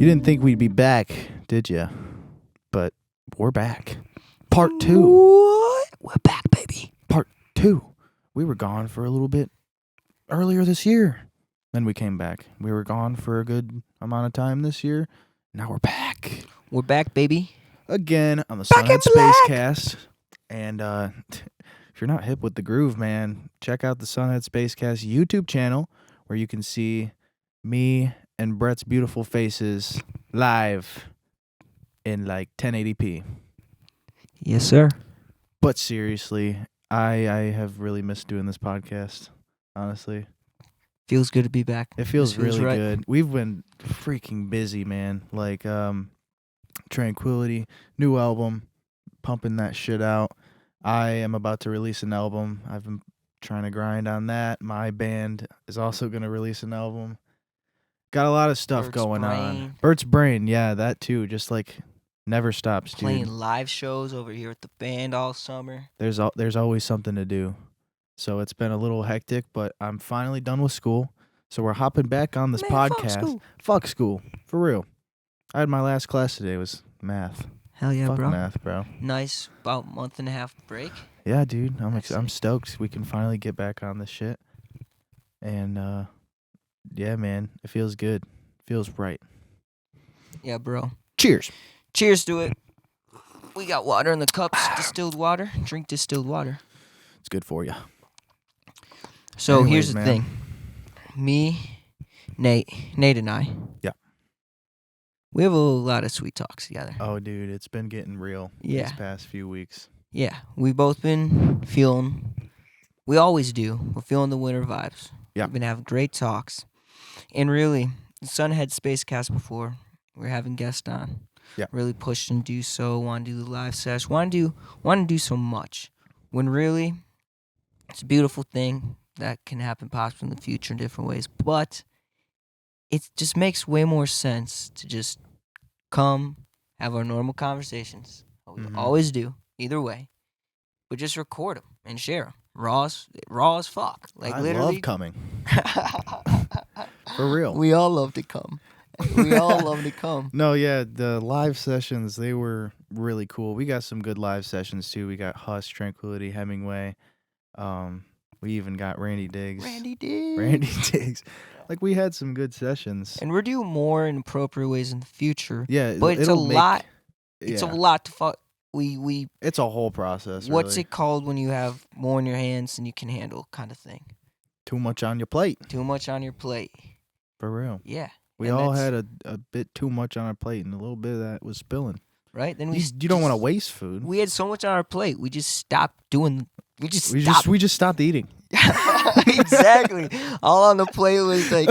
didn't think we'd be back, did you? But we're back. Part 2. What? We're back, baby. Part 2. We were gone for a little bit earlier this year. Then we came back. We were gone for a good amount of time this year. Now we're back. We're back, baby. Again on the Back Sunhead in Space black. Cast. And if you're not hip with the groove, man, check out the Sunhead Space Cast YouTube channel where you can see me and Brett's beautiful faces live in like 1080p. Yes, sir. But seriously, I have really missed doing this podcast, honestly. Feels good to be back. It feels This feels really right. good. We've been freaking busy, man. Like Tranquility, new album, pumping that shit out. I am about to release an album. I've been trying to grind on that. My band is also going to release an album. Got a lot of stuff Bert's going Brain. on. Bert's Brain, yeah, that too. Just like never stops, dude. Playing live shows over here with the band all summer. There's always something to do. So it's been a little hectic, but I'm finally done with school. So we're hopping back on this Man, fuck podcast. school. Fuck school, for real. I had my last class today. It was math. Hell yeah, Fuck bro. math, bro. Nice, about month and a half break. Yeah, dude. I'm Excellent. stoked. We can finally get back on this shit. And yeah, man, it feels good. Feels right. Yeah, bro. Cheers. Cheers to it. We got water in the cups, distilled water. Drink distilled water. It's good for you. So Anyways, here's the man. thing. Me, Nate and I. Yeah. We have a lot of sweet talks together. Oh, dude, it's been getting real Yeah. these past few weeks. Yeah, we've both been feeling, we always do, we're feeling the winter vibes. Yeah. We've been having great talks. And really, the Sun had Spacecast before. We're having guests on. Yeah. Really pushed and do so, want to do the live sesh, want to do so much. When really, it's a beautiful thing that can happen possibly in the future in different ways. But it just makes way more sense to just come, have our normal conversations. We Mhm. always do. Either way, but just record them and share them. Raw as fuck. Like I literally. love coming. For real. We all love to come. We all love to come. No, yeah, the live sessions, they were really cool. We got some good live sessions too. We got Huss, Tranquility, Hemingway. We even got Randy Diggs. Randy did. Randy Diggs. Like we had some good sessions. And we're doing more in appropriate ways in the future. Yeah, But it's a it'll make- lot. It's a yeah, lot to fuck. We It's a whole process. what's really. it called when you have more in your hands than you can handle, kind of thing. Too much on your plate. Too much on your plate. For real. Yeah. We And all that's- had a bit too much on our plate, and a little bit of that was spilling. Right. Then You don't want to waste food. We had so much on our plate. We just stopped doing. We just We stopped. just stopped eating. Exactly. All on the plate was like,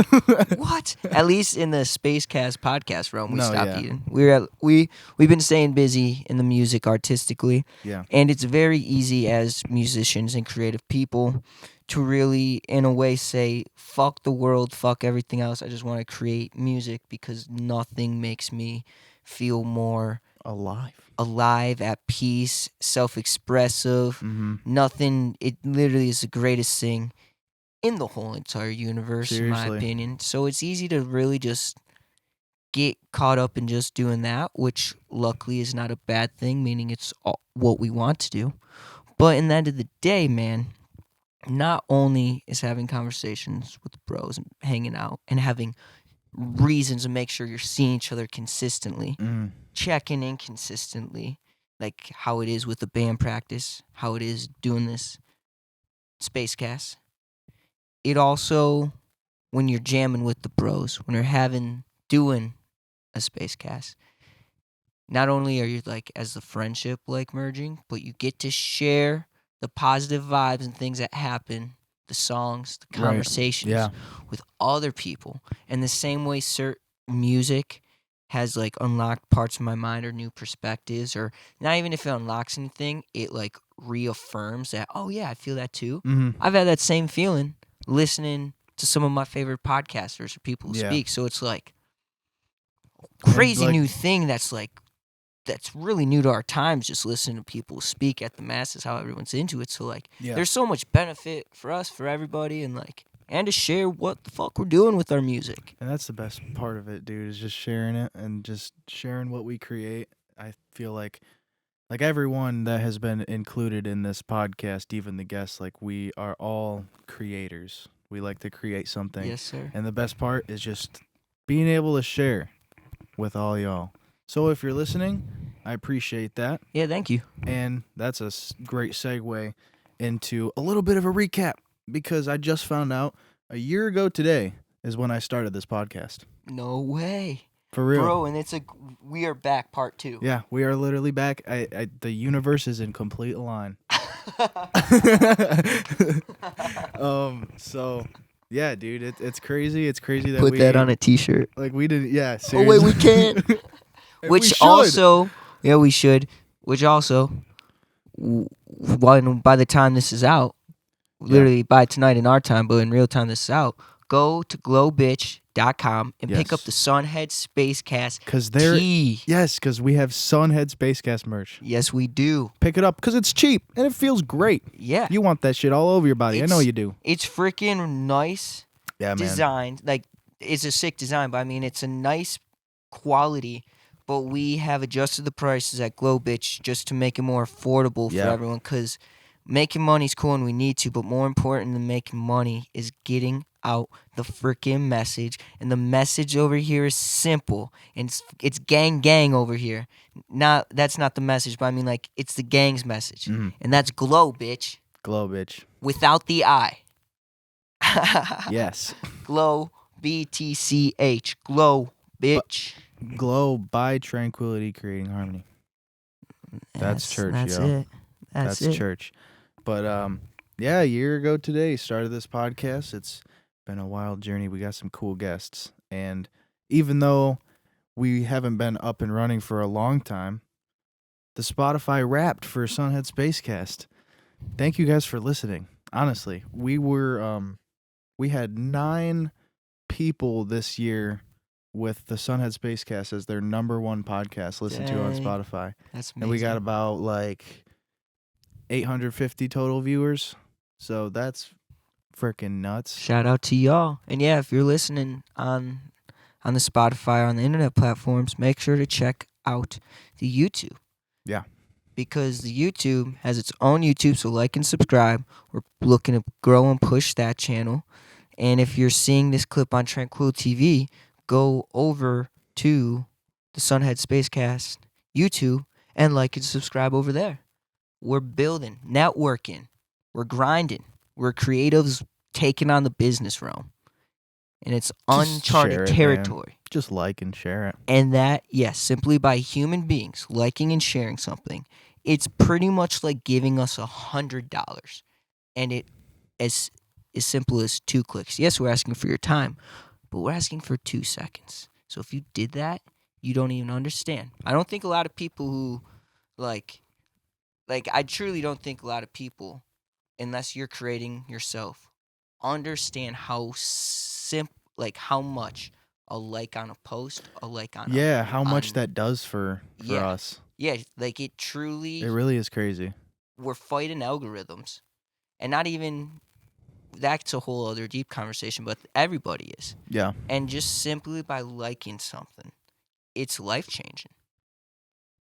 what? At least in the Spacecast podcast realm, we No, stopped yeah. eating. We've been staying busy in the music artistically, Yeah. and it's very easy as musicians and creative people to really, in a way, say, fuck the world, fuck everything else. I just want to create music because nothing makes me feel more alive, at peace, self-expressive. Mm-hmm. Nothing. It literally is the greatest thing in the whole entire universe, in my Seriously. opinion. So it's easy to really just get caught up in just doing that, which luckily is not a bad thing, meaning it's what we want to do. But in the end of the day, man, not only is having conversations with bros and hanging out and having reasons to make sure you're seeing each other consistently, Mm. checking in consistently, like how it is with the band practice, how it is doing this Spacecast. It also, when you're jamming with the bros, when you're doing a Spacecast, not only are you like as the friendship like merging, but you get to share the positive vibes and things that happen, the songs, the Right. conversations Yeah. with other people. And the same way music has like unlocked parts of my mind or new perspectives, or not even if it unlocks anything, it like reaffirms that, oh yeah, I feel that too. Mm-hmm. I've had that same feeling listening to some of my favorite podcasters or people who Yeah. speak. So it's like And, crazy like- new thing that's really new to our times, just listening to people speak at the masses, how everyone's into it. So like Yeah. there's so much benefit for us, for everybody, and like and to share what the fuck we're doing with our music. And that's the best part of it, dude, is just sharing it and just sharing what we create. I feel like everyone that has been included in this podcast, even the guests, like we are all creators. We like to create something. Yes, sir. And the best part is just being able to share with all y'all. So if you're listening, I appreciate that. Yeah, thank you. And that's a great segue into a little bit of a recap because I just found out a year ago today is when I started this podcast. No way. For real. Bro, and it's we are back part 2. Yeah, we are literally back. The universe is in complete line. So yeah, dude, it's crazy. It's crazy that Put we that on a t-shirt. like we didn't. Yeah, Oh wait, we seriously. can't. And Which we should. also, yeah, we should. Which also, by the time this is out, literally by tonight in our time, but in real time this is out, go to glowbitch.com and pick up Yes. the Sunhead Spacecast Because they're tee. because we have Sunhead Spacecast merch. Yes, we do. Pick it up because it's cheap and it feels great. Yeah. You want that shit all over your body. I know It's- you do. It's freaking nice. Yeah, man. Designed. Like, it's a sick design, but I mean, it's a nice quality. But we have adjusted the prices at Glowbitch just to make it more affordable Yeah. for everyone. Because making money's cool and we need to, but more important than making money is getting out the freaking message. And the message over here is simple. And it's gang gang over here. That's not the message, but I mean, like, it's the gang's message. Mhm. And that's glow, bitch, Glow, bitch. without the I. Yes. Glow, BTCH. Glow, bitch. Glow by Tranquility Creating Harmony. That's church, That's yo. it. That's it. church. But yeah, a year ago today started this podcast. It's been a wild journey. We got some cool guests. And even though we haven't been up and running for a long time, the Spotify Wrapped for Sunhead Spacecast. Thank you guys for listening. Honestly, we had 9 people this year with the Sunhead Spacecast as their number 1 podcast listened to on Dang. Spotify. That's amazing. And we got about like 850 total viewers. So that's freaking nuts. Shout out to y'all. And yeah, if you're listening on the Spotify or on the internet platforms, make sure to check out the YouTube. Yeah. Because the YouTube has its own YouTube, so like and subscribe. We're looking to grow and push that channel. And if you're seeing this clip on Tranquil TV, go over to the Sunhead Spacecast YouTube and like and subscribe over there. We're building, networking, we're grinding, we're creatives taking on the business realm. And it's Just share uncharted it, man. territory. Just like and share it. And that, yes, simply by human beings liking and sharing something, it's pretty much like giving us $100. And it as simple as 2 clicks. Yes, we're asking for your time, but we're asking for 2 seconds. So if you did that, you don't even understand. I don't think a lot of people who like I truly don't think a lot of people, unless you're creating yourself, understand how how much a like on a post, a like on Yeah, how much on- that does for Yeah. us. yeah, like it truly. It really is crazy. We're fighting algorithms, and not even that's a whole other deep conversation. But everybody is, Yeah, and just simply by liking something, it's life changing.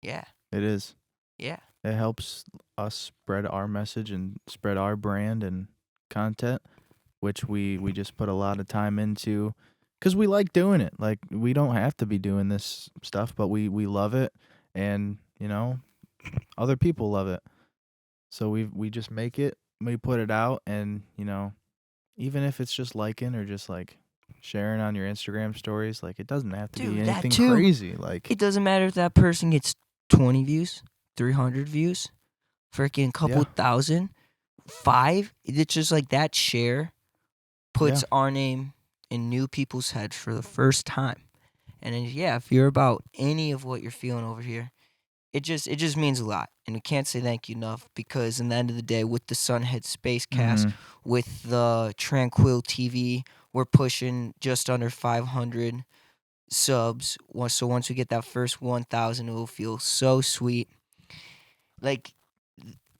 Yeah, it is. yeah. It helps us spread our message and spread our brand and content, which we just put a lot of time into because we like doing it. Like, we don't have to be doing this stuff, but we love it, and other people love it. So we just make it, we put it out, and even if it's just liking or just like sharing on your Instagram stories, like, it doesn't have to be Dude, that anything too. crazy. Like, It doesn't matter if that person gets 20 views, 300 views, freaking couple Yeah. thousand, 5. It's just like that share puts our name in new people's heads for the first time. And then, yeah, if you're about any of what you're feeling over here, it just means a lot. And we can't say thank you enough because in the end of the day, with the Sunhead Spacecast, mhm. with the Tranquil TV, we're pushing just under 500 subs. So once we get that first 1,000, it will feel so sweet. Like,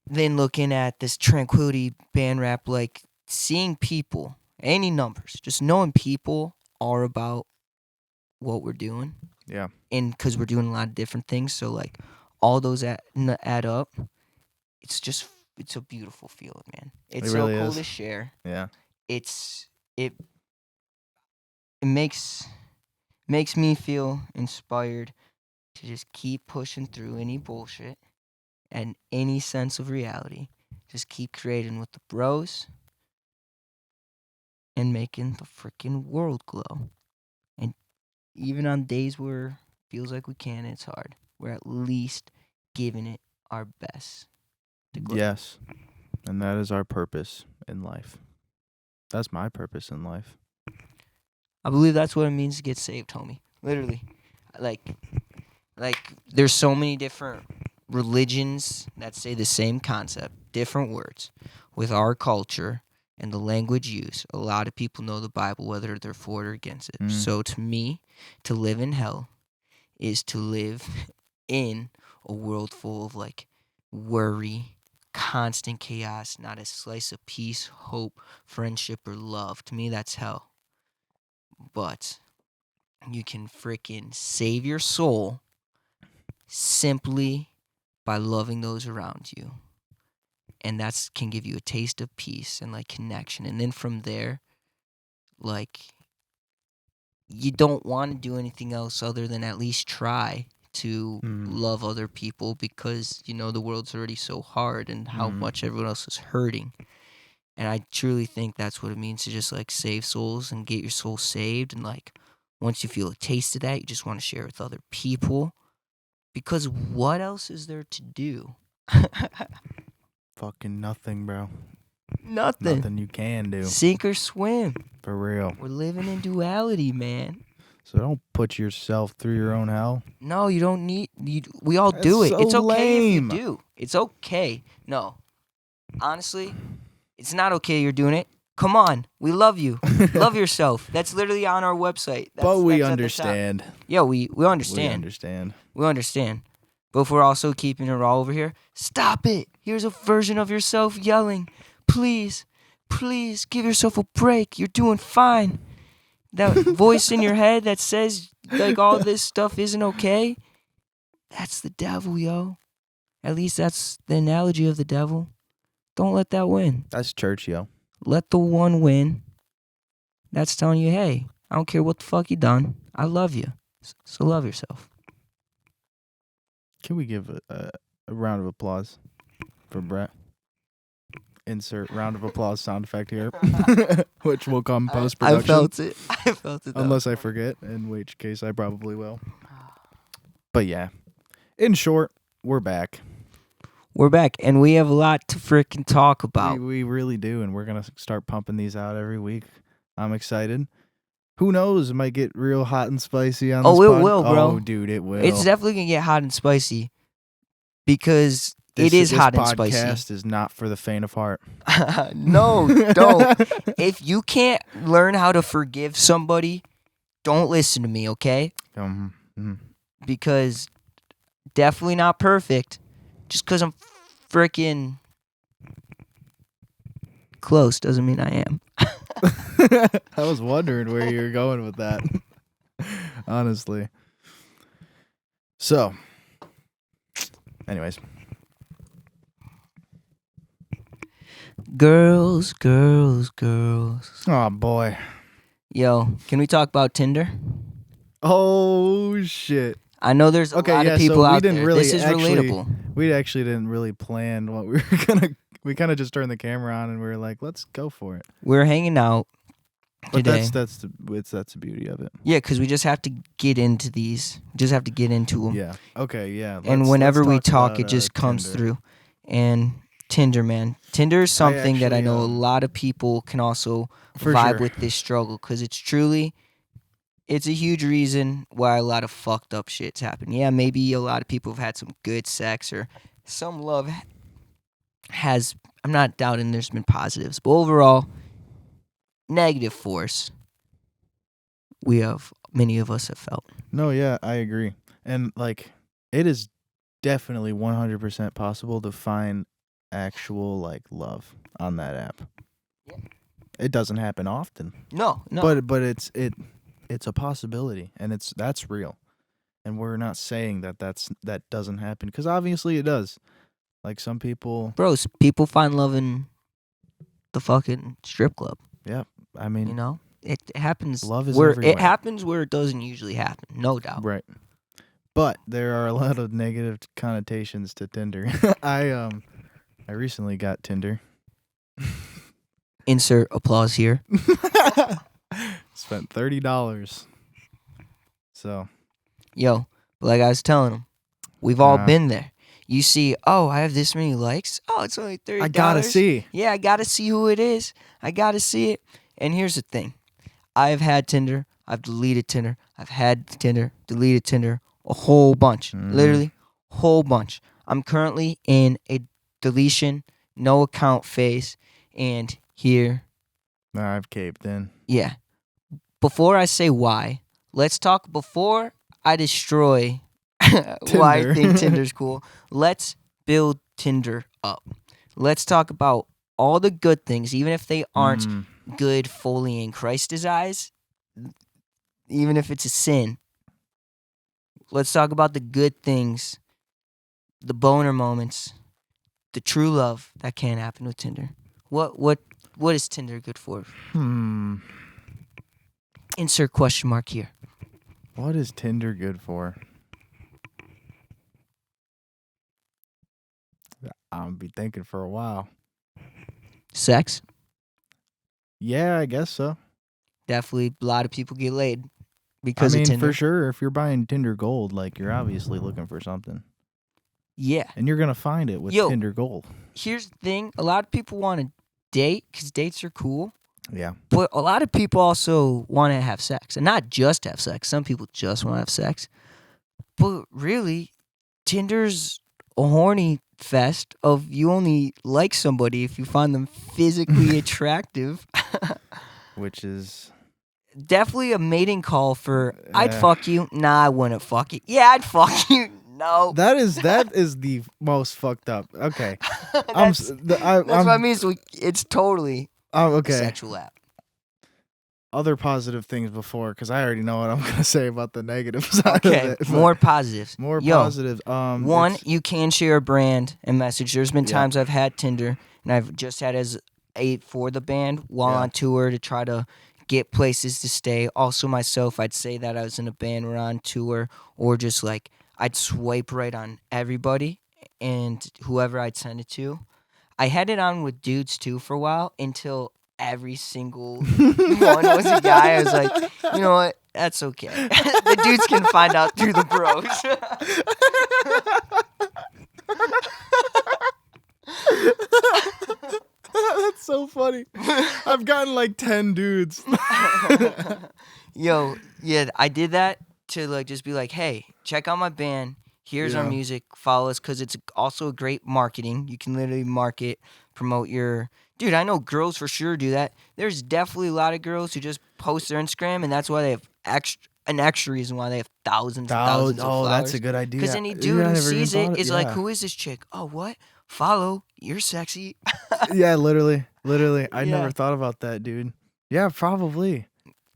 then looking at this Tranquility band rap, like seeing people, any numbers. Just knowing people are about what we're doing. Yeah. And because we're doing a lot of different things. So, like, all those add up. It's a beautiful feeling, man. It's It so really cool is. to share. Yeah. It makes me feel inspired to just keep pushing through any bullshit and any sense of reality. Just keep creating with the bros and making the freaking world glow. And even on days where it feels like we can't, it's hard. We're at least giving it our best. Yes. And that is our purpose in life. That's my purpose in life. I believe that's what it means to get saved, homie. Literally. Like there's so many different religions that say the same concept, different words. With our culture and the language used, a lot of people know the Bible, whether they're for it or against it. So to me, to live in hell is to live in a world full of like worry, constant chaos, not a slice of peace, hope, friendship, or love. To me, that's hell. But you can freaking save your soul simply by loving those around you. And that's can give you a taste of peace and like connection. And then from there, like, you don't want to do anything else other than at least try to love other people, because you know the world's already so hard and how much everyone else is hurting. And I truly think that's what it means to just like save souls and get your soul saved. And like once you feel a taste of that, you just want to share it with other people, because what else is there to do? Fucking nothing, bro. Nothing. Nothing you can do. Sink or swim. For real. We're living in duality, man. So don't put yourself through your own hell. No, you don't need. We all do it. so It's okay lame. if you do. It's okay. No, honestly, it's not okay you're doing it. Come on, we love you. Love yourself. That's literally on our website. But we that's understand. Yeah, we understand. We understand. We understand. But if we're also keeping it raw over here, stop it. Here's a version of yourself yelling, please, please give yourself a break. You're doing fine. That voice in your head that says like all this stuff isn't okay, that's the devil, yo. At least that's the analogy of the devil. Don't let that win. That's church, yo. Let the one win. That's telling you, hey, I don't care what the fuck you done. I love you. So love yourself. Can we give a round of applause for Brett? Insert round of applause sound effect here, which will come post production. I felt it. I felt it. Unless I forget, in which case I probably will. But yeah, in short, we're back. We're back, and we have a lot to freaking talk about. We really do, and we're gonna start pumping these out every week. I'm excited. Who knows? It might get real hot and spicy on this Oh, it will, bro. Oh, dude, it will. It's definitely gonna get hot and spicy, because it is hot and spicy. This podcast is not for the faint of heart. No, don't. If you can't learn how to forgive somebody, don't listen to me, okay? Because definitely not perfect. Just because I'm freaking close doesn't mean I am. I was wondering where you were going with that. Honestly. So, anyways. Girls, girls, girls. Oh, boy. Yo, can we talk about Tinder? Oh, shit. I know there's a lot of people out there. This is relatable. We actually didn't really plan what we were gonna. We kind of just turned the camera on and we were like, "Let's go for it." We're hanging out today. But that's the beauty of it. Yeah, because we just have to get into these. Just have to get into them. Yeah. Okay. Yeah. And whenever we talk, about, it just comes Tinder. through. And Tinder, man. Tinder is something that I know a actually, lot of people can also for vibe sure. with this struggle, because it's a huge reason why a lot of fucked up shit's happen. Yeah, maybe a lot of people have had some good sex or some love has. I'm not doubting there's been positives, but overall, negative force. Many of us have felt. No, yeah, I agree. And like, it is definitely 100% possible to find actual like love on that app. Yeah. It doesn't happen often, No, no. but it's a possibility, and that's real. And we're not saying that that doesn't happen, because obviously it does. Like some people, Bros, people find love in the fucking strip club. I mean, You know, it happens love is where everywhere. it happens where it doesn't usually happen. No doubt. Right. But there are a lot of negative connotations to Tinder. I recently got Tinder. Insert applause here. Spent $30. So Yo, like I was telling him, we've all Uh, been there. You see, oh, I have this many likes. Oh, it's only $30. I gotta see. Yeah, I gotta see who it is. I gotta see it. And here's the thing. I've had Tinder. I've deleted Tinder. I've had Tinder, deleted Tinder, a whole bunch. Literally, whole bunch. I'm currently in a deletion, no account phase. And here, Nah, I've caved in. yeah. Before I say why, let's talk before I destroy why I Tinder. think Tinder's cool. Let's build Tinder up. Let's talk about all the good things, even if they aren't good fully in Christ's eyes, even if it's a sin. Let's talk about the good things, the boner moments, the true love that can happen with Tinder. What is Tinder good for? Insert question mark here. What is Tinder good for? I'll be thinking for a while. Sex. Yeah, I guess so. Definitely a lot of people get laid because I mean, of Tinder. for sure, if you're buying Tinder Gold, like, you're obviously looking for something. Yeah. And you're going to find it with Yo. Tinder Gold. Here's the thing. A lot of people want to date because dates are cool. Yeah. But a lot of people also want to have sex. And not just have sex. Some people just want to have sex. But really, Tinder's a horny fest of you only like somebody if you find them physically attractive. Which is... Definitely a mating call for, I'd Yeah. fuck you. Nah, I wouldn't fuck you. Yeah, I'd fuck you. No. That is the most fucked up. Okay. That's what I mean. So it's totally okay. a sexual app. Other positive things before, because I already know what I'm gonna say about the negative side Okay, of it. but more positives. more Yo, positive. One, it's- you can share a brand and message. There's been Yeah. times I've had Tinder and I've just had as a for the band while Yeah. on tour to try to get places to stay. Also myself, I'd say that I was in a band or on tour, or just like I'd swipe right on everybody and whoever I'd send it to. I had it on with dudes too for a while until every single one was a guy. I was like, you know what? That's okay. The dudes can find out through the bros. That's so funny. I've gotten like 10 dudes. Yo, yeah, I did that to like just be like, hey, check out my band. Here's our Yeah. music. Follow us, because it's also great marketing. You can literally market, promote your. Dude, I know girls for sure do that. There's definitely a lot of girls who just post their Instagram, and that's why they have an extra reason why they have thousands and thousands of followers. that's a good idea. Because any Yeah, dude I who never sees even it thought is like, yeah. who is this chick? Oh, what? Follow. You're sexy. Yeah, literally. I Yeah. never thought about that, dude. Yeah, probably.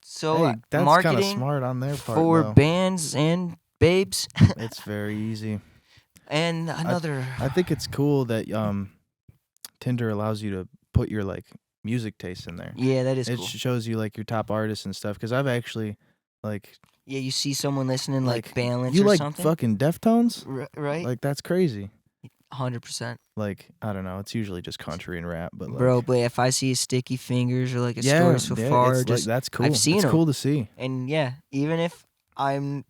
So Hey, that's kind of marketing smart on their part. for though. bands and babes. It's very easy. And another. I think it's cool that Tinder allows you to put your like music taste in there. Yeah, that is It cool. shows you like your top artists and stuff. Because I've actually like Yeah, you see someone listening like Balance you or like something. fucking Deftones. Right? Like that's crazy. 100%. Like I don't know. It's usually just country and rap, but like, Bro, but if I see Sticky Fingers or like a yeah, Story So yeah, Far, it's just like, that's cool. I've seen it's 'em. cool to see. and yeah, even if I'm,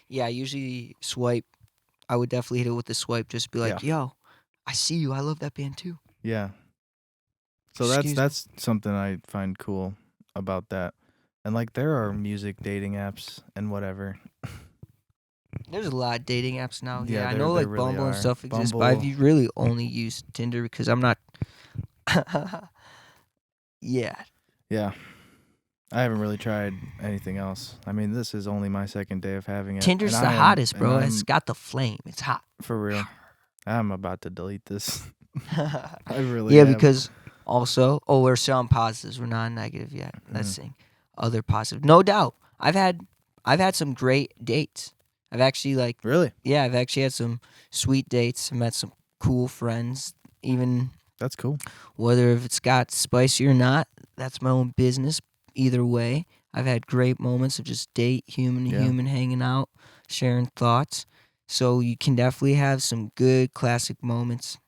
yeah, I usually swipe. I would definitely hit it with the swipe. Just be like, yo, I see you. I love that band too. Yeah. So Excuse me. that's something I find cool about that. And like there are music dating apps and whatever. There's a lot of dating apps now. Yeah, Yeah, I there- know there like really Bumble and are. stuff exists, but I've Bumble. really only used Tinder because I'm not. Yeah. Yeah. I haven't really tried anything else. I mean, this is only my second day of having it. Tinder's and the I am- hottest, and bro. I'm- It's got the flame. It's hot. for real. I'm about to delete this. I really Yeah, am. because Also, oh, we're still on positives. We're not on negative yet. Let's Mm. see. Other positive. No doubt. I've had some great dates. I've actually Really? I've actually had some sweet dates. I met some cool friends. Even That's cool. whether if it's got spicy or not, that's my own business. Either way, I've had great moments of just human to Yeah. human hanging out, sharing thoughts. So you can definitely have some good classic moments.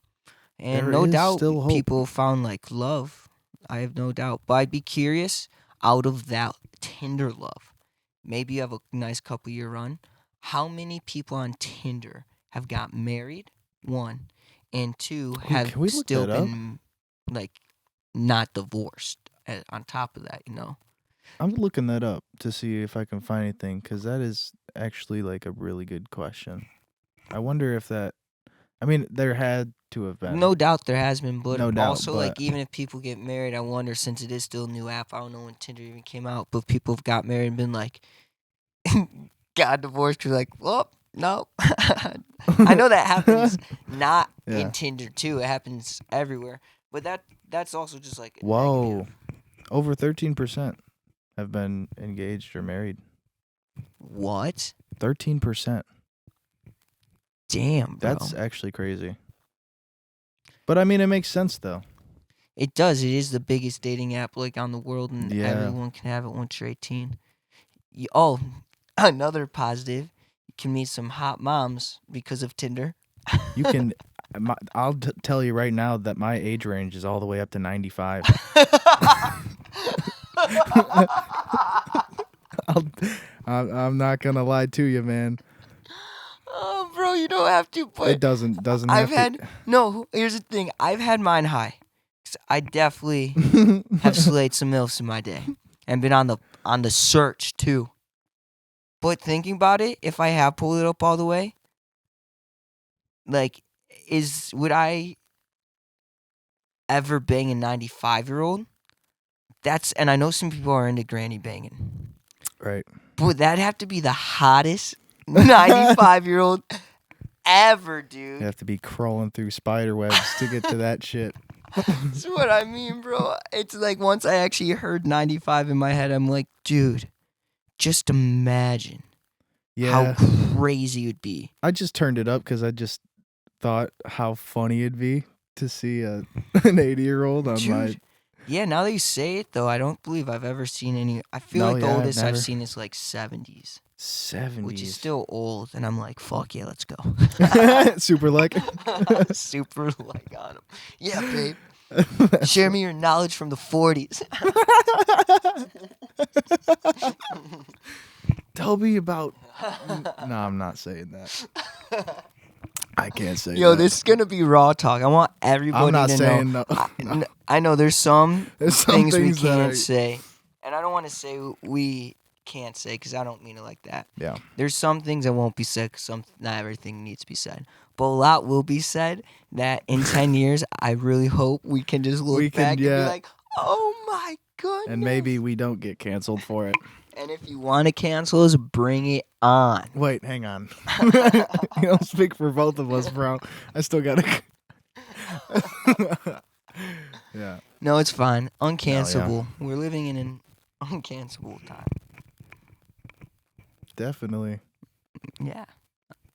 And There no is doubt still hope. people found love. I have no doubt. But I'd be curious out of that Tinder love. Maybe you have a nice couple year run. How many people on Tinder have got married? One. And two, have can we look still that up? been not divorced on top of that, I'm looking that up to see if I can find anything because that is actually a really good question. I wonder if that. I mean, there had to have been. No doubt there has been, but No doubt, also but- even if people get married, I wonder, since it is still a new app, I don't know when Tinder even came out, but people have got married and been got divorced. You're well, no. I know that happens not Yeah. in Tinder too. It happens everywhere, but that's also just a Whoa, negative. over 13% have been engaged or married. What? 13%. Damn, bro. That's actually crazy. But I mean, it makes sense though. It does. It is the biggest dating app on the world, and Yeah. everyone can have it once you're 18. Oh, another positive. You can meet some hot moms because of Tinder. You can. I'll tell you right now that my age range is all the way up to 95. I'm not gonna lie to you, man. Oh, bro, you don't have to. But It doesn't I've have had no. Here's the thing. I've had mine high. 'Cause I definitely to. have slayed some milfs in my day, and been on the search too. But thinking about it, if I have pulled it up all the way, would I ever bang a 95-year-old? And I know some people are into granny banging. Right. But would that have to be the hottest 95-year-old ever, dude? You have to be crawling through spider webs to get to that shit. That's what I mean, bro. It's once I actually heard 95 in my head, I'm dude, just imagine Yeah. how crazy it would be. I just turned it up because I just thought how funny it'd be to see an 80-year-old on my. Dude. Yeah, now that you say it, though, I don't believe I've ever seen any. I feel No, the yeah, I've oldest I've never. seen is 70s, 70s. which is still old. And I'm fuck yeah, let's go. Super like. Super on him. Yeah, babe. Share me your knowledge from the 40s. Tell me about. No, I'm not saying that. I can't say Yo, that. this is gonna be raw talk. I want everybody I'm not to saying know. no. I know there's some There's some things we things that can't are- say, and I don't want to say we can't say because I don't mean it like that. Yeah. There's some things that won't be said. 'Cause not everything needs to be said, but a lot will be said. That in 10 years, I really hope we can just look We can, back and yeah. be like, "Oh my goodness!" And maybe we don't get canceled for it. And if you want to cancel us, bring it on. Wait, hang on. You don't speak for both of us, bro. I still gotta. Yeah. No, it's fine. Uncancelable. We're living in an uncancelable time. Definitely. Yeah.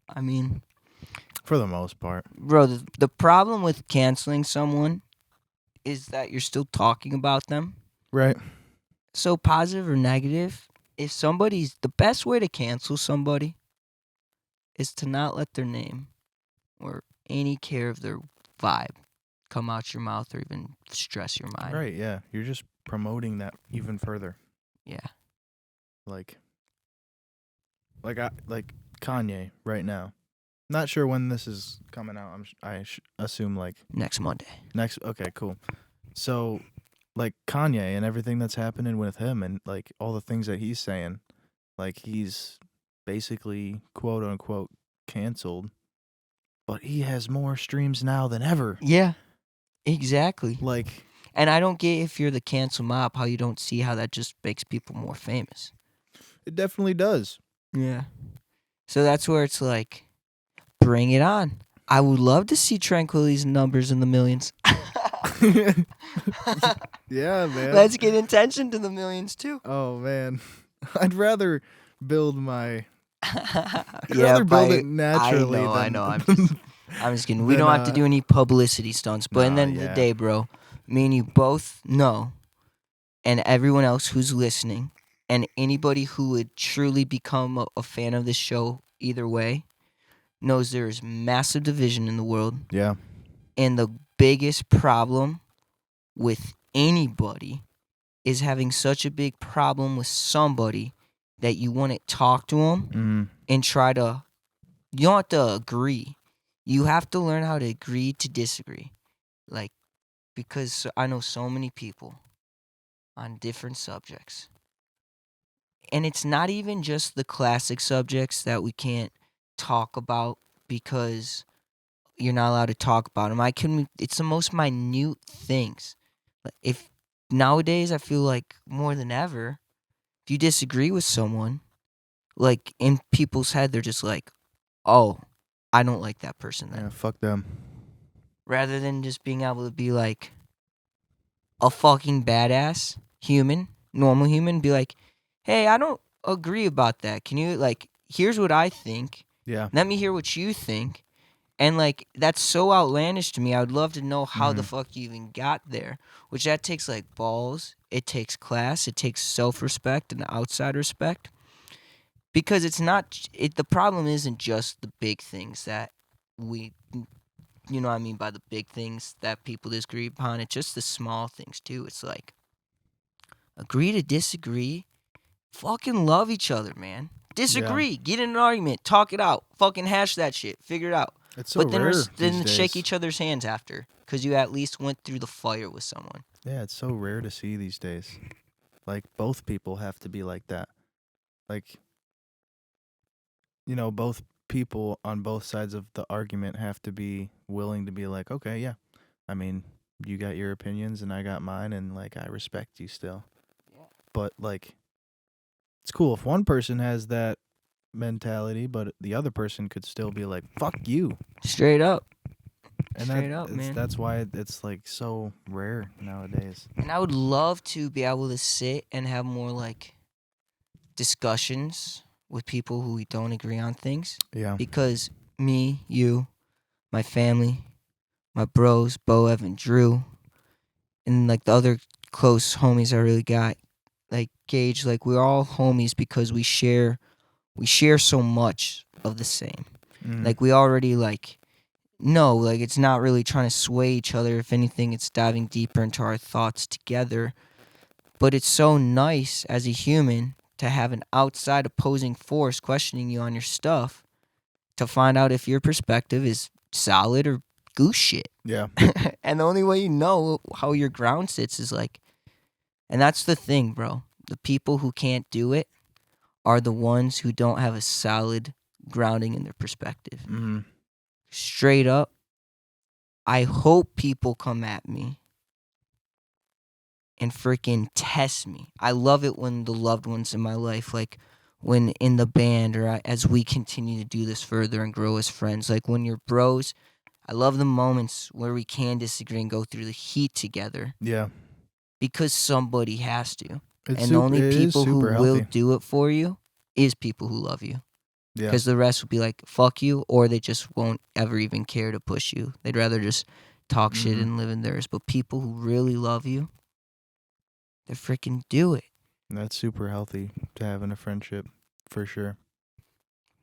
I mean, For the most part. bro, the problem with canceling someone is that you're still talking about them. Right. So positive or negative, if the best way to cancel somebody is to not let their name or any care of their vibe come out your mouth or even stress your mind. Right, yeah. You're just promoting that even further. Yeah. Like Kanye right now. Not sure when this is coming out. I assume Next Monday. next. Okay, cool. So, Kanye and everything that's happening with him and all the things that he's saying, he's basically quote unquote canceled, but he has more streams now than ever. Yeah. Exactly. Like, And I don't get, if you're the cancel mob, how you don't see how that just makes people more famous. it definitely does. Yeah. So that's where it's bring it on. I would love to see Tranquility's numbers in the millions. Yeah, man. Let's get attention to the millions too. Oh man, I'd rather build my. I'd Yeah, rather build by it naturally I than. know. I'm just kidding. We than don't have to do any publicity stunts. But at the Nah, end of the yeah. day, bro, me and you both know, and everyone else who's listening, and anybody who would truly become a fan of this show either way, knows there is massive division in the world. Yeah. And the biggest problem with anybody is having such a big problem with somebody that you want to talk to them Mm-hmm. and try to. You don't have to agree. You have to learn how to agree to disagree. Like, because I know so many people on different subjects. And it's not even just the classic subjects that we can't talk about because you're not allowed to talk about them. It's the most minute things. If nowadays I feel like more than ever, if you disagree with someone, like in people's head, they're just like, oh, I don't like that person then. Yeah. Fuck them. Rather than just being able to be like a fucking badass human, normal human, be like, hey, I don't agree about that. Can you, like, here's what I think. Yeah. Let me hear what you think. And, like, that's so outlandish to me. I would love to know how the fuck you even got there. Which that takes, like, balls. It takes class. It takes self-respect and outside respect. Because it's not, the problem isn't just the big things that we, you know what I mean by the big things that people disagree upon. It's just the small things, too. It's like, agree to disagree. Fucking love each other, man. Disagree. Get in an argument. Talk it out. Fucking hash that shit. Figure it out. It's so But then, rare then these shake days. each other's hands after, because you at least went through the fire with someone. Yeah, it's so rare to see these days. Like both people have to be like that. Like, both people on both sides of the argument have to be willing to be like, okay, yeah. I mean, you got your opinions and I got mine, and like I respect you still. Yeah. But like, it's cool if one person has that mentality, but the other person could still be like, fuck you. Straight up. And Straight up, man. that's why it's like so rare nowadays. And I would love to be able to sit and have more like discussions with people who we don't agree on things. Yeah. Because me, you, my family, my bros, Bo, Evan, Drew, and like the other close homies I really got, like Gage, like we're all homies because we share so much of the same. Mhm. Like we already like no, like it's not really trying to sway each other. If anything, it's diving deeper into our thoughts together. But it's so nice as a human to have an outside opposing force questioning you on your stuff to find out if your perspective is solid or goose shit. Yeah. And the only way you know how your ground sits is like, and that's the thing, bro. The people who can't do it are the ones who don't have a solid grounding in their perspective. Mm-hmm. Straight up, I hope people come at me and freaking test me. I love it when the loved ones in my life, like when in the band or as we continue to do this further and grow as friends, like when you're bros, I love the moments where we can disagree and go through the heat together Yeah. because somebody has to. It's And the only it is people who super will healthy. do it for you is people who love you. Yeah. Because the rest will be like, fuck you, or they just won't ever even care to push you. They'd rather just talk shit Mhm. and live in theirs. But people who really love you, they freaking do it. That's super healthy to have in a friendship, for sure.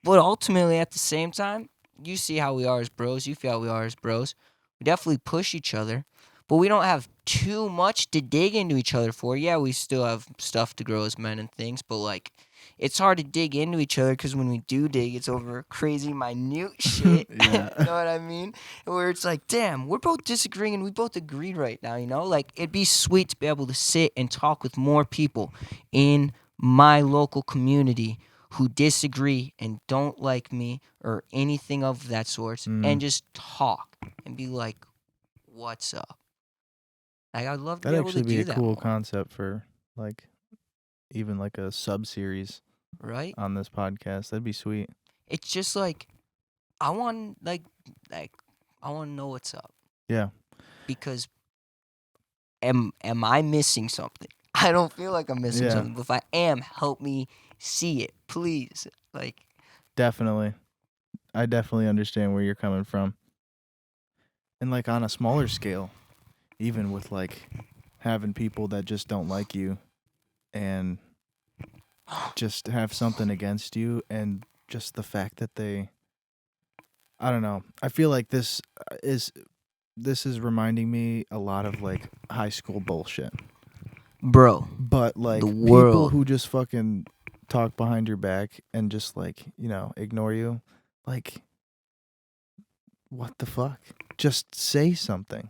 But ultimately, at the same time, you see how we are as bros. You feel how we are as bros. We definitely push each other, but we don't have too much to dig into each other for. Yeah, we still have stuff to grow as men and things, but like, it's hard to dig into each other because when we do dig, it's over crazy minute shit. Yeah. You know what I mean? Where it's like, damn, we're both disagreeing and we both agreed right now, you know? Like, it'd be sweet to be able to sit and talk with more people in my local community who disagree and don't like me or anything of that sort, and just talk and be like, what's up? Like, I'd love to That'd be able to actually be do a that cool more, concept for like even like a sub series right? on this podcast. That'd be sweet. It's just like, I want, like I want to know what's up. Yeah. Because am I missing something? I don't feel like I'm missing Yeah. something. But if I am, help me see it, please. Like, Definitely. I definitely understand where you're coming from. And like on a smaller scale, even with like having people that just don't like you and just have something against you, and just the fact that they, I don't know. I feel like this is reminding me a lot of like high school bullshit. bro, But like the people world. who just fucking talk behind your back and just like, ignore you, like what the fuck? Just say something.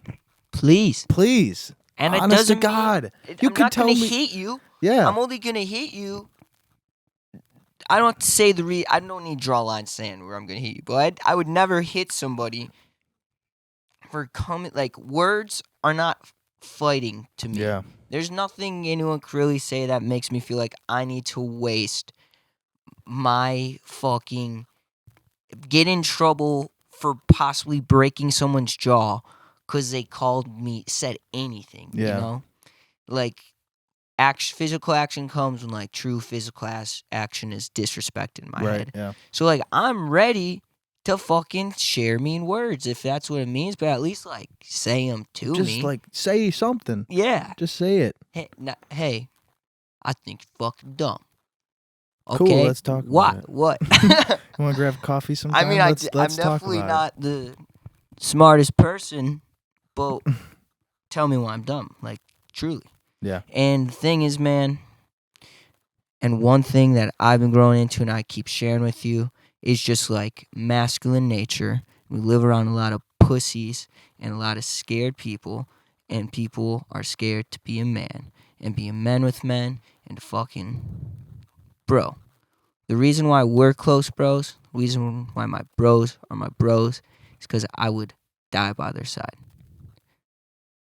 Please. Please. And it Honest to doesn't God. mean You I'm could not tell gonna me. hate you. Yeah. I'm only gonna hate you. I don't have to say I don't need to draw a line saying where I'm gonna hit you, but I would never hit somebody for coming. Like, words are not fighting to me. Yeah. There's nothing anyone could really say that makes me feel like I need to waste my fucking get in trouble for possibly breaking someone's jaw because they said anything. You Yeah. know, like. Physical action comes when like true physical action is disrespect in my Right. head. Yeah. So like I'm ready to fucking share mean words if that's what it means, but at least like say them to Just me. like say something. Yeah. Just say it. Hey, I think you're fucking dumb. Okay. Cool. Let's talk about it. What? You want to grab coffee sometime? I mean, let's I'm talk definitely about not the smartest person, but tell me why I'm dumb. Like truly. it. Yeah. And the thing is, man. And one thing that I've been growing into and I keep sharing with you is just like masculine nature. We live around a lot of pussies and a lot of scared people, and people are scared to be a man and be a man with men and to fucking bro. The reason why we're close bros, the reason why my bros are my bros is because I would die by their side.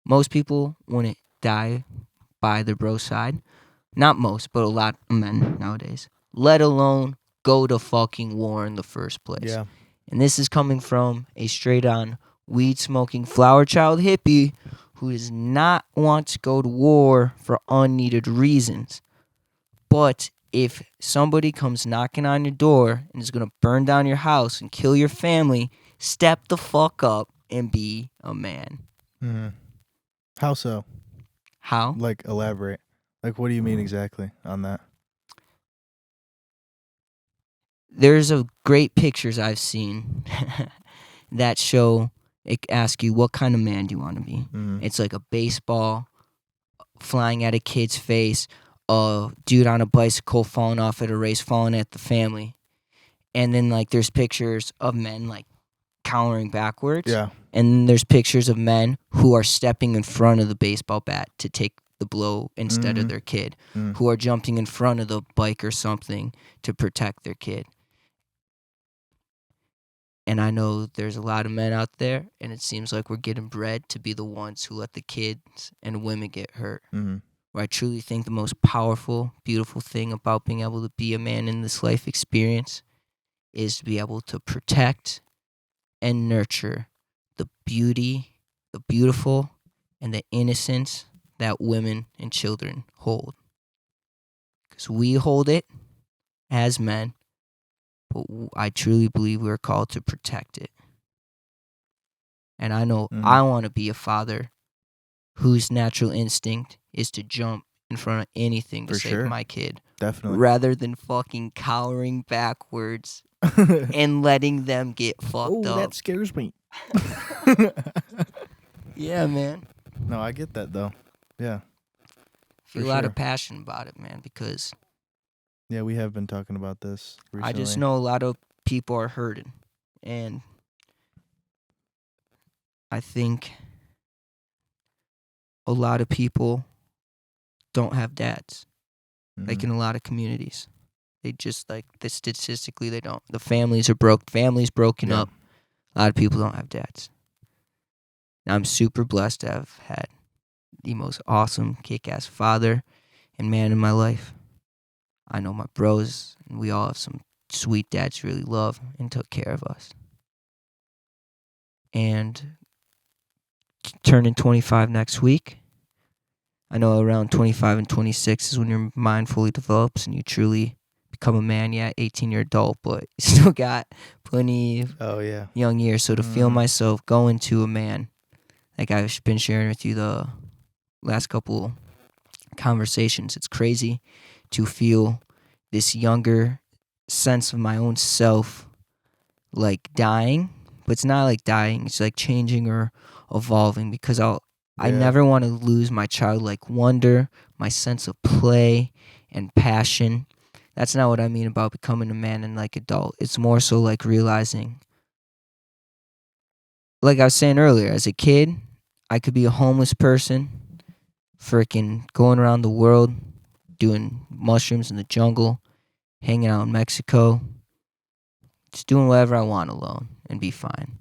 Most people wouldn't die by their bro side. Not most, but a lot of men nowadays. Let alone go to fucking war in the first place. Yeah. And this is coming from a straight on weed smoking flower child hippie who does not want to go to war for unneeded reasons. But if somebody comes knocking on your door and is going to burn down your house and kill your family, step the fuck up and be a man. Mm-hmm. How so? How? Like, elaborate. Like, what do you mean exactly on that? There's a great pictures I've seen that show, it ask you what kind of man do you want to be. Mm-hmm. It's like a baseball flying at a kid's face, a dude on a bicycle falling off at a race, falling at the family, and then like there's pictures of men like countering backwards, Yeah. and then there's pictures of men who are stepping in front of the baseball bat to take the blow instead of Mhm. their kid, Mm. who are jumping in front of the bike or something to protect their kid. And I know there's a lot of men out there, and it seems like we're getting bred to be the ones who let the kids and women get hurt. Mm-hmm. Where I truly think the most powerful, beautiful thing about being able to be a man in this life experience is to be able to protect and nurture the beauty, the beautiful, and the innocence that women and children hold. Because we hold it as men, but I truly believe we're called to protect it. And I know I want to be a father whose natural instinct is to jump in front of anything to For save sure. my kid, Definitely. rather than fucking cowering backwards and letting them get fucked up. That scares me. Yeah, man. No, I get that though. Yeah. Feel For a lot sure. of passion about it, man, because Yeah, we have been talking about this recently. I just know a lot of people are hurting. And I think a lot of people don't have dads, like in a lot of communities. They just, like, statistically, they don't. The families are families broken Yeah. up. A lot of people don't have dads. And I'm super blessed to have had the most awesome, kick-ass father and man in my life. I know my bros, and we all have some sweet dads who really love and took care of us. And turning 25 next week, I know around 25 and 26 is when your mind fully develops and you truly become a man. Yeah, 18 you're adult, but you still got plenty of Oh yeah. young years. So to feel myself go into a man, like I've been sharing with you the last couple conversations, it's crazy to feel this younger sense of my own self like dying, but it's not like dying, it's like changing or evolving because I Yeah. never want to lose my childlike wonder, my sense of play and passion. That's not what I mean about becoming a man and like adult. It's more so like realizing, like I was saying earlier, as a kid, I could be a homeless person, freaking going around the world, doing mushrooms in the jungle, hanging out in Mexico, just doing whatever I want alone and be fine.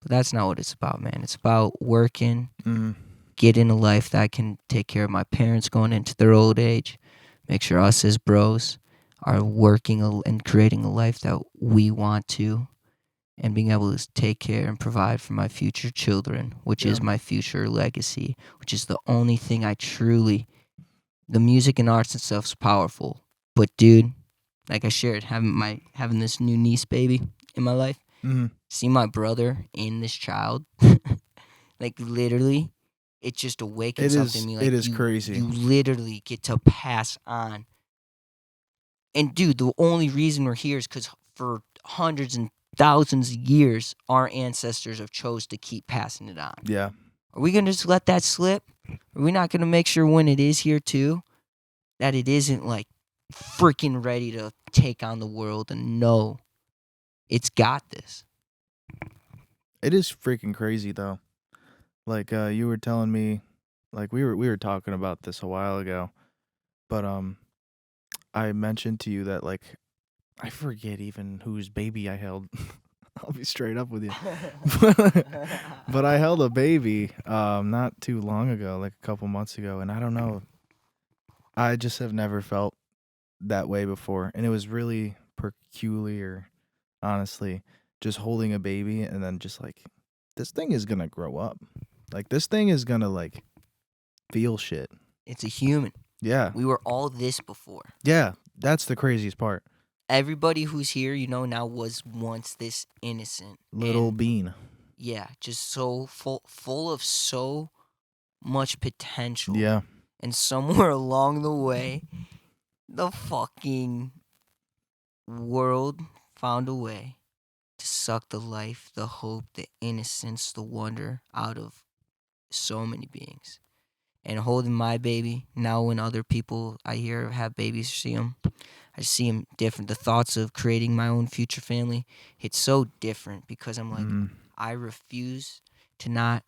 But that's not what it's about, man. It's about working, getting a life that I can take care of my parents going into their old age, make sure us as bros are working and creating a life that we want to, and being able to take care and provide for my future children, which is my future legacy, which is the only thing I truly. The music and arts and stuff's powerful, but dude, like I shared, having this new niece baby in my life, see my brother in this child, like literally, it just awakens something in me. Like It is you crazy. literally get to pass on. And dude, the only reason we're here is because for hundreds and thousands of years, our ancestors have chose to keep passing it on. Yeah. Are we gonna just let that slip? Are we not gonna make sure when it is here too, that it isn't like freaking ready to take on the world and know it's got this? It is freaking crazy though. Like you were telling me, like we were talking about this a while ago, but I mentioned to you that like I forget even whose baby I held. I'll be straight up with you. But I held a baby not too long ago, like a couple months ago, and I don't know. I just have never felt that way before, and it was really peculiar, honestly, just holding a baby and then just like this thing is going to grow up. Like this thing is going to like feel shit. It's a human. Yeah. We were all this before. Yeah, that's the craziest part. Everybody who's here, now was once this innocent Little and, bean. yeah, just so full of so much potential. Yeah. And somewhere along the way, the fucking world found a way to suck the life, the hope, the innocence, the wonder out of so many beings. And holding my baby, now when other people I hear have babies, see them, I see them different. The thoughts of creating my own future family, it's so different because I'm like, I refuse to not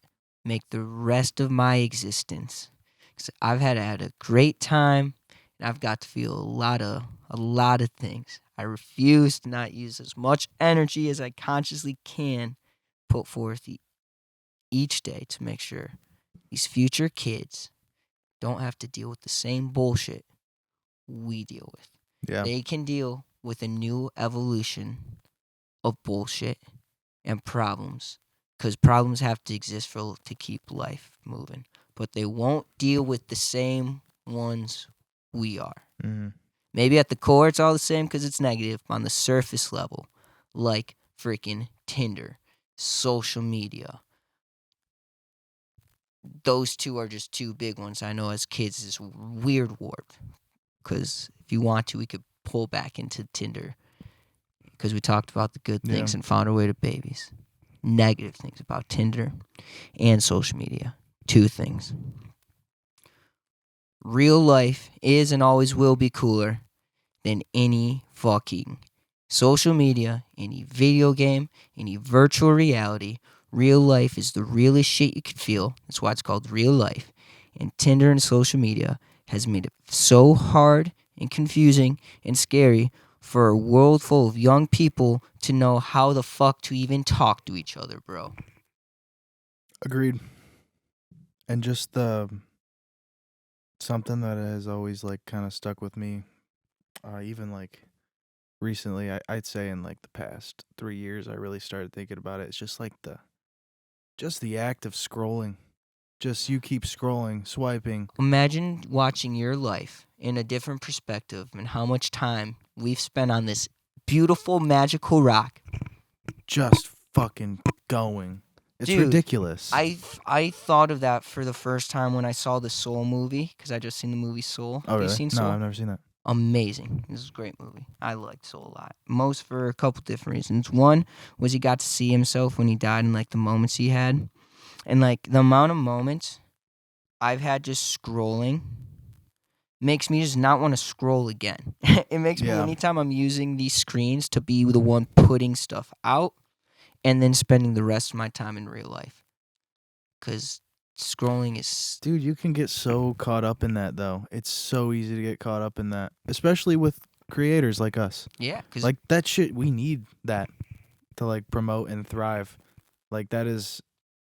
make the rest of my existence. 'Cause I've had a great time, and I've got to feel a lot of things. I refuse to not use as much energy as I consciously can put forth each day to make sure these future kids don't have to deal with the same bullshit we deal with. Yeah. They can deal with a new evolution of bullshit and problems because problems have to exist to keep life moving. But they won't deal with the same ones we are. Maybe at the core it's all the same because it's negative on the surface level, like freaking Tinder, social media. Those two are just two big ones. I know as kids is weird warp because if you want to, we could pull back into Tinder because we talked about the good things and found our way to babies. Negative things about Tinder and social media. Two things. Real life is and always will be cooler than any fucking social media, any video game, any virtual reality. Real life is the realest shit you could feel. That's why it's called real life. And Tinder and social media has made it so hard and confusing and scary for a world full of young people to know how the fuck to even talk to each other, bro. Agreed. And just something that has always like kind of stuck with me, even like recently, I'd say in like the past 3 years, I really started thinking about it. It's just like just the act of scrolling. Just you keep scrolling, swiping. Imagine watching your life in a different perspective and how much time we've spent on this beautiful, magical rock. Just fucking going. It's Dude, ridiculous. I thought of that for the first time when I saw the Soul movie, because I just seen the movie Soul. Oh, Have you really? seen No, Soul? I've never seen that. Amazing. This is a great movie. I liked Soul a lot. Most for a couple different reasons. One was he got to see himself when he died and like the moments he had. And like the amount of moments I've had just scrolling makes me just not want to scroll again. It makes me Yeah. anytime I'm using these screens to be the one putting stuff out and then spending the rest of my time in real life. Cause scrolling is Dude, you can get so caught up in that though. It's so easy to get caught up in that, especially with creators like us. yeah. Cause Like that shit, we need that to like promote and thrive. Like that is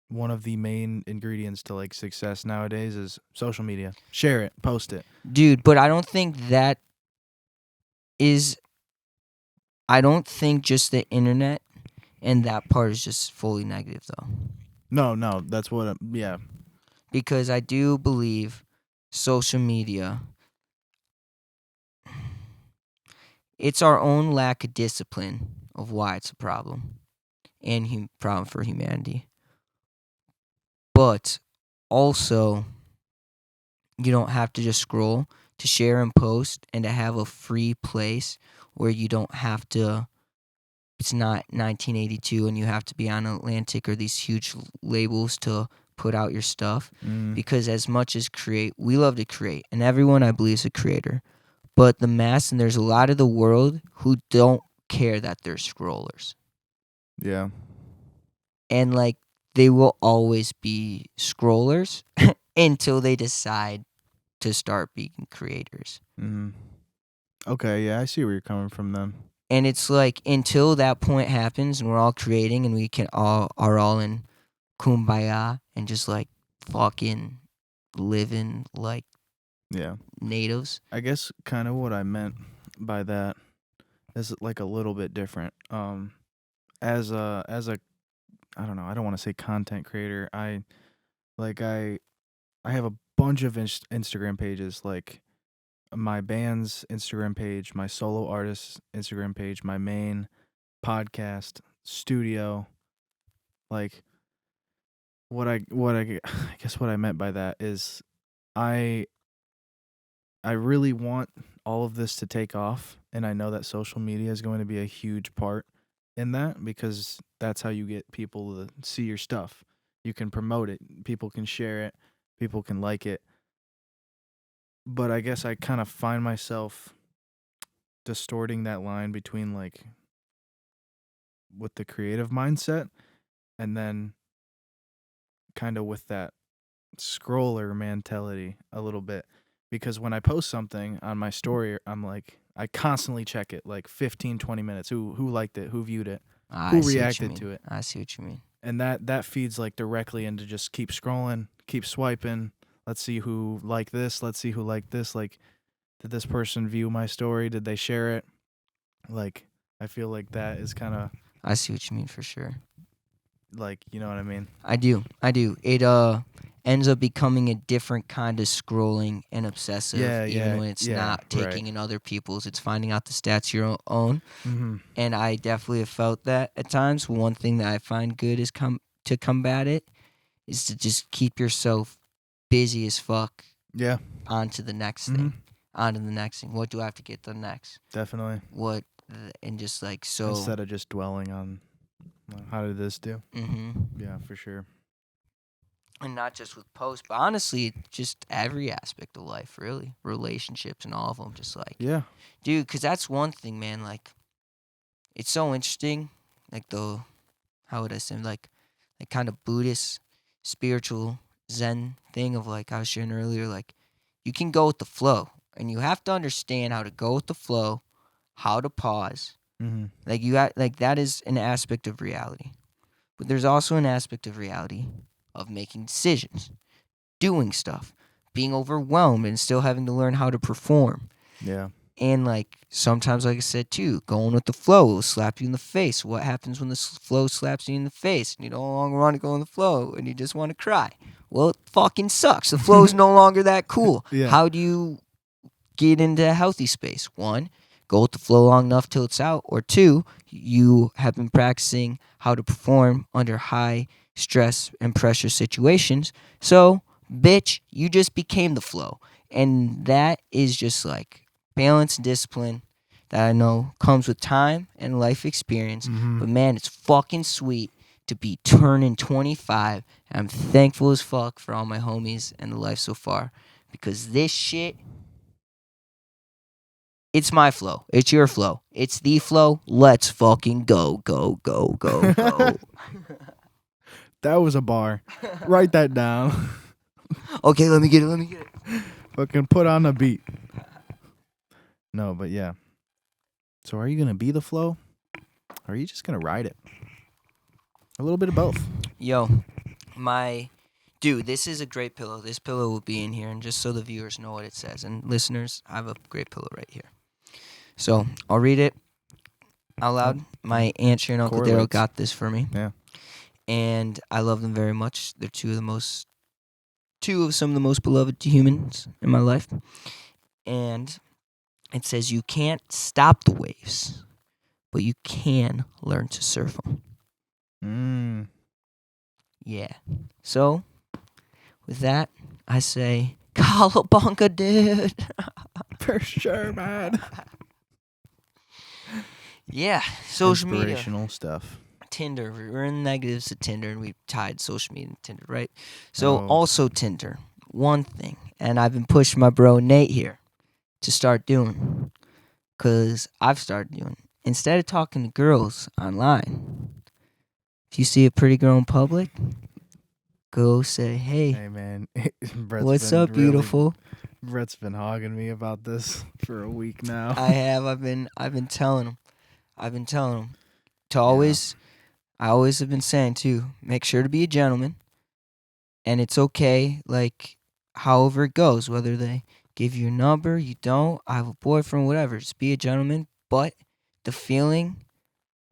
one of the main ingredients to like success nowadays is social media. Share it, post it. dude, but I don't think that is. I don't think just the internet and that part is just fully negative though, No, that's what. Yeah, because I do believe social media. It's our own lack of discipline of why it's a problem and problem for humanity. But also, you don't have to just scroll to share and post and to have a free place where you don't have to. It's not 1982 and you have to be on Atlantic or these huge labels to put out your stuff. Because as much as we love to create, and everyone I believe is a creator. But the mass, and there's a lot of the world who don't care that they're scrollers. yeah. And like they will always be scrollers until they decide to start being creators. Okay, yeah, I see where you're coming from then. And it's like until that point happens and we're all creating and we are all in kumbaya and just like fucking living like Yeah. natives. I guess kind of what I meant by that is like a little bit different. As a I don't know, I don't want to say content creator. I have a bunch of Instagram pages, like my band's Instagram page, my solo artist's Instagram page, my main podcast studio. Like I guess what I meant by that is I really want all of this to take off, and I know that social media is going to be a huge part in that because that's how you get people to see your stuff. You can promote it, people can share it, people can like it. But I guess I kind of find myself distorting that line between like with the creative mindset and then kind of with that scroller mentality a little bit, because when I post something on my story, I'm like I constantly check it like 15-20 minutes. Who liked it, who viewed it, who reacted to it. I see what you mean. And that feeds like directly into just keep scrolling, keep swiping. Let's see who liked this, let's see who liked this. Like, did this person view my story, did they share it? Like, I feel like that is kind of I see what you mean for sure. like, you know what I mean? I do. It ends up becoming a different kind of scrolling and obsessive. Even when it's not taking in other people's, it's finding out the stats your own. Mm-hmm. And I definitely have felt that at times. One thing that I find good is to combat it is to just keep yourself busy as fuck. Yeah. On to the next thing. On to the next thing. What do I have to get done next? Definitely. And just like so. Instead of just dwelling on how did this do? Mm-hmm. Yeah, for sure. And not just with posts, but honestly, just every aspect of life, really. Relationships and all of them, just like. Yeah. Dude, because that's one thing, man. Like, it's so interesting. Like, how would I say, like kind of Buddhist, spiritual, Zen thing of like I was sharing earlier. Like, you can go with the flow. And you have to understand how to go with the flow, how to pause. Mm-hmm. Like, you got, like, that is an aspect of reality. But there's also an aspect of reality of making decisions, doing stuff, being overwhelmed and still having to learn how to perform. Yeah. And like sometimes, like I said too, going with the flow will slap you in the face. What happens when the flow slaps you in the face and you no longer want to go in the flow and you just want to cry? Well, it fucking sucks. The flow is no longer that cool. Yeah. How do you get into a healthy space? One, go with the flow long enough till it's out. Or two, you have been practicing how to perform under high stress and pressure situations. So, bitch, you just became the flow. And that is just like balance and discipline that I know comes with time and life experience. Mhm. But man, it's fucking sweet to be turning 25. And I'm thankful as fuck for all my homies and the life so far. Because this shit, it's my flow. It's your flow. It's the flow. Let's fucking go, go, go, go, go. That was a bar. Write that down. Okay, let me get it. Fucking put on a beat. No, but yeah. So are you gonna be the flow? Or are you just gonna ride it? A little bit of both. Yo, dude, this is a great pillow. This pillow will be in here, and just so the viewers know what it says, and listeners, I have a great pillow right here. So I'll read it out loud. My aunt Sharon and Uncle Daryl Correlates. got this for me. Yeah. And I love them very much. They're two of some of the most beloved humans in my life. And it says, you can't stop the waves, but you can learn to surf them. Mm. Yeah. So, with that, I say, Calabunga, dude. For sure, man. Yeah. Social media. Inspirational stuff. Tinder. We're in negatives to Tinder, and we tied social media and Tinder, right? So, Oh. also Tinder. One thing, and I've been pushing my bro Nate here to start doing, because I've started doing. Instead of talking to girls online, if you see a pretty girl in public, go say, hey, Hey, man. Brett's what's been up, really- beautiful? Brett's been hogging me about this for a week now. I have. I've been telling him. To always. I always have been saying too. Make sure to be a gentleman, and it's okay. Like however it goes, whether they give you a number, you don't. I have a boyfriend, whatever. Just be a gentleman. But the feeling,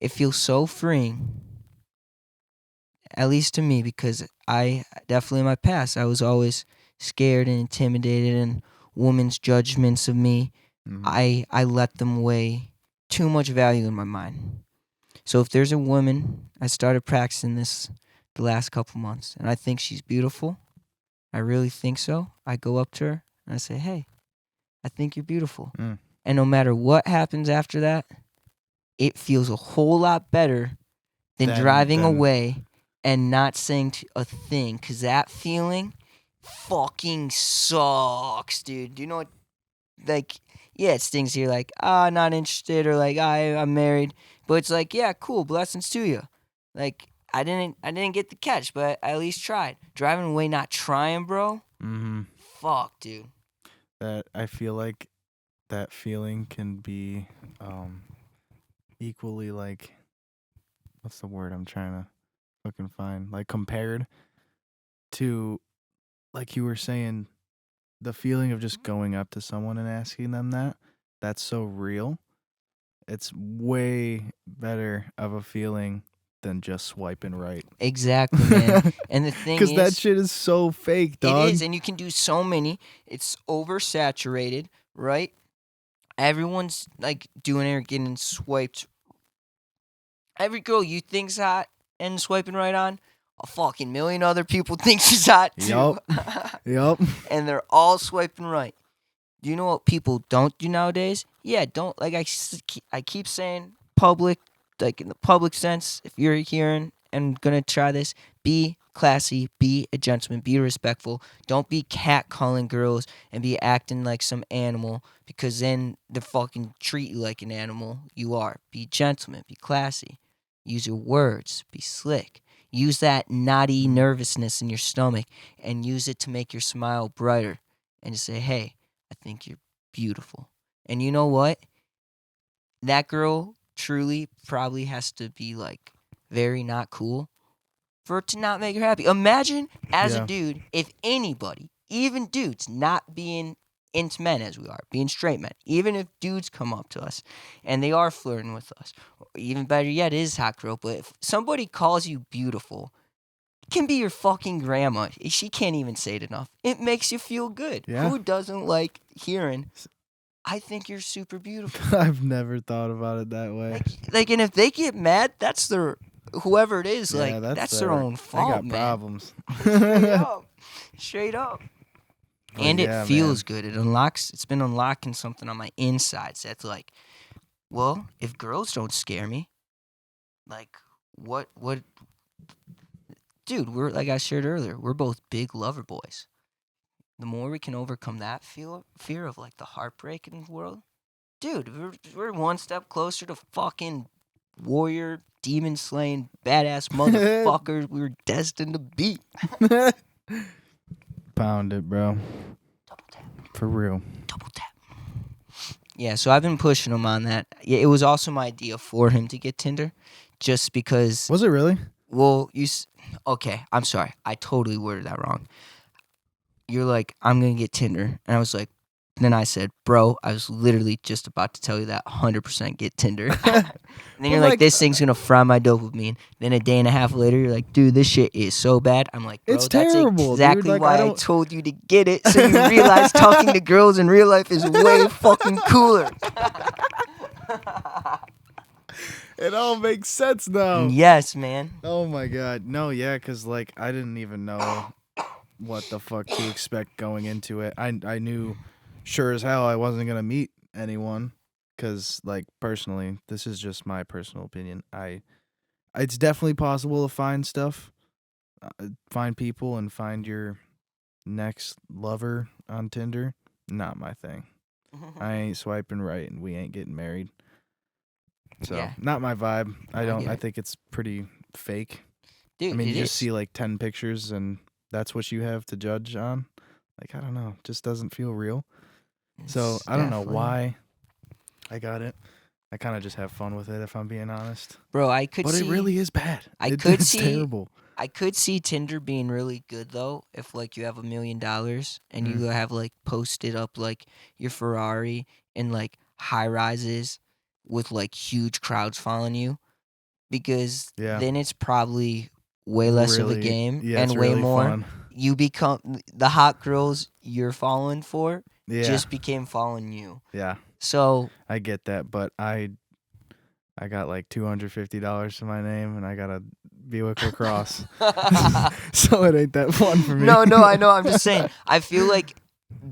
it feels so freeing. At least to me, because I definitely in my past I was always scared and intimidated, and women's judgments of me. Mhm. I let them weigh too much value in my mind. So if there's a woman, I started practicing this the last couple months, and I think she's beautiful. I really think so. I go up to her and I say, hey, I think you're beautiful. Mm. And no matter what happens after that, it feels a whole lot better than driving away and not saying a thing, because that feeling fucking sucks, dude. You know what? Like, yeah, it stings here, like, not interested, or like, I'm married. But it's like, yeah, cool, blessings to you. Like, I didn't get the catch, but I at least tried. Driving away, not trying, bro. Mm-hmm. Fuck, dude. That I feel like that feeling can be equally like, what's the word I'm trying to fucking find? Like compared to, like you were saying, the feeling of just going up to someone and asking them that. That's so real. It's way better of a feeling than just swiping right. Exactly, man. And the thing is, Because that shit is so fake, dog. it is, and you can do so many. It's oversaturated, right? Everyone's like doing it or getting swiped. Every girl you think's hot and swiping right on, a fucking million other people think she's hot too. Yup. Yup. And they're all swiping right. Do you know what people don't do nowadays? Yeah, don't, like I keep saying public, like in the public sense, if you're hearing and gonna try this, be classy, be a gentleman, be respectful. Don't be catcalling girls and be acting like some animal, because then they fucking treat you like an animal. You are. Be gentleman, be classy. Use your words, be slick. Use that naughty nervousness in your stomach and use it to make your smile brighter. And just say, hey, I think you're beautiful. And you know what? That girl truly probably has to be like very not cool for it to not make her happy. Imagine as Yeah. a dude, if anybody, even dudes, not being into men as we are, being straight men. Even if dudes come up to us and they are flirting with us, or even better yet, it is hot girl. But if somebody calls you beautiful, it can be your fucking grandma. She can't even say it enough. It makes you feel good. Yeah. Who doesn't like hearing, I think you're super beautiful? I've never thought about it that way. And if they get mad, that's their, whoever it is, Yeah, that's their own They fault, got man. problems. Straight up. But And yeah, it feels man. good. It's been unlocking something on my insides that's like, well, if girls don't scare me, like, what, dude, we're, like I shared earlier, we're both big lover boys. The more we can overcome that fear of, like, the heartbreak in the world, dude, we're one step closer to fucking warrior, demon slaying, badass motherfuckers we were destined to be. Pound it, bro. Double tap. For real. Double tap. Yeah, so I've been pushing him on that. Yeah, it was also my idea for him to get Tinder, just because. Was it really? Well, okay, I'm sorry. I totally worded that wrong. You're like, I'm gonna get Tinder, and I was like, then I said, bro, I was literally just about to tell you that 100% get Tinder. And then you're like, this thing's gonna fry my dopamine. Then a day and a half later, you're like, dude, this shit is so bad. I'm like, bro, It's that's terrible, dude. exactly Like, why I I don't- told you to get it, so you realize talking to girls in real life is way fucking cooler. It all makes sense now. Yes, man. Oh my god. No, yeah, because like I didn't even know what the fuck to expect going into it. I knew sure as hell I wasn't gonna meet anyone because like personally, this is just my personal opinion. It's definitely possible to find stuff, find people, and find your next lover on Tinder. Not my thing. I ain't swiping right, and we ain't getting married. So Yeah. not my vibe. I get I it. think it's pretty fake. Dude, I mean, it you just is. see like 10 pictures and that's what you have to judge on. Like, I don't know. Just doesn't feel real. So It's I don't know definitely- why I got it. I kind of just have fun with it, if I'm being honest. Bro, I could But see. it really is bad. It's It's terrible. I could see Tinder being really good though if like you have $1 million and you have like posted up like your Ferrari and like high rises with like huge crowds following you, because Yeah. then it's probably way less of a Really- game yeah, and it's way really more. fun. You become the hot girls you're following for Yeah. just became following you. Yeah. So I get that, but I got like $250 to my name and I got a Buick LaCrosse. So it ain't that fun for me. No, I know. I'm just saying. I feel like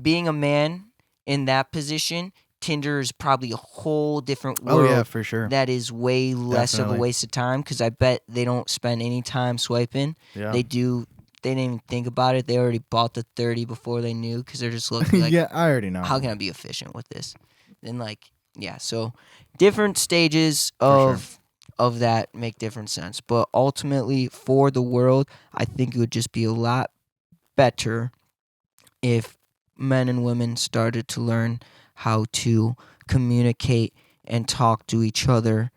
being a man in that position, Tinder is probably a whole different Oh world yeah, for sure. that is way less of Definitely. a waste of time, because I bet they don't spend any time swiping. Yeah. They didn't even think about it. They already bought the 30 before they knew, because they're just looking like, yeah, I already know. how can I be efficient with this? Then like, yeah, so different stages For of that make different sense. But ultimately, for the world, I think it would just be a lot better if men and women started to learn how to communicate and talk to each other.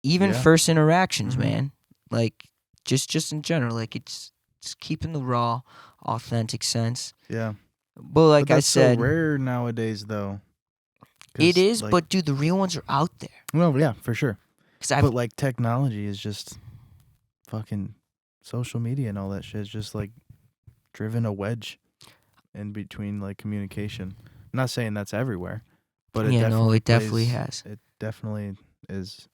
Even Yeah. first interactions, Mhm. man. Like just in general, like it's keeping the raw, authentic sense. Yeah. But like But I that's said, so rare nowadays, though. 'Cause, it is. like- But dude, the real ones are out there. well, yeah, for sure. Because But like technology is just fucking social media and all that shit is just like driven a wedge in between like communication. I'm not saying that's everywhere, but it yeah, definitely no, it definitely plays- has. It definitely is.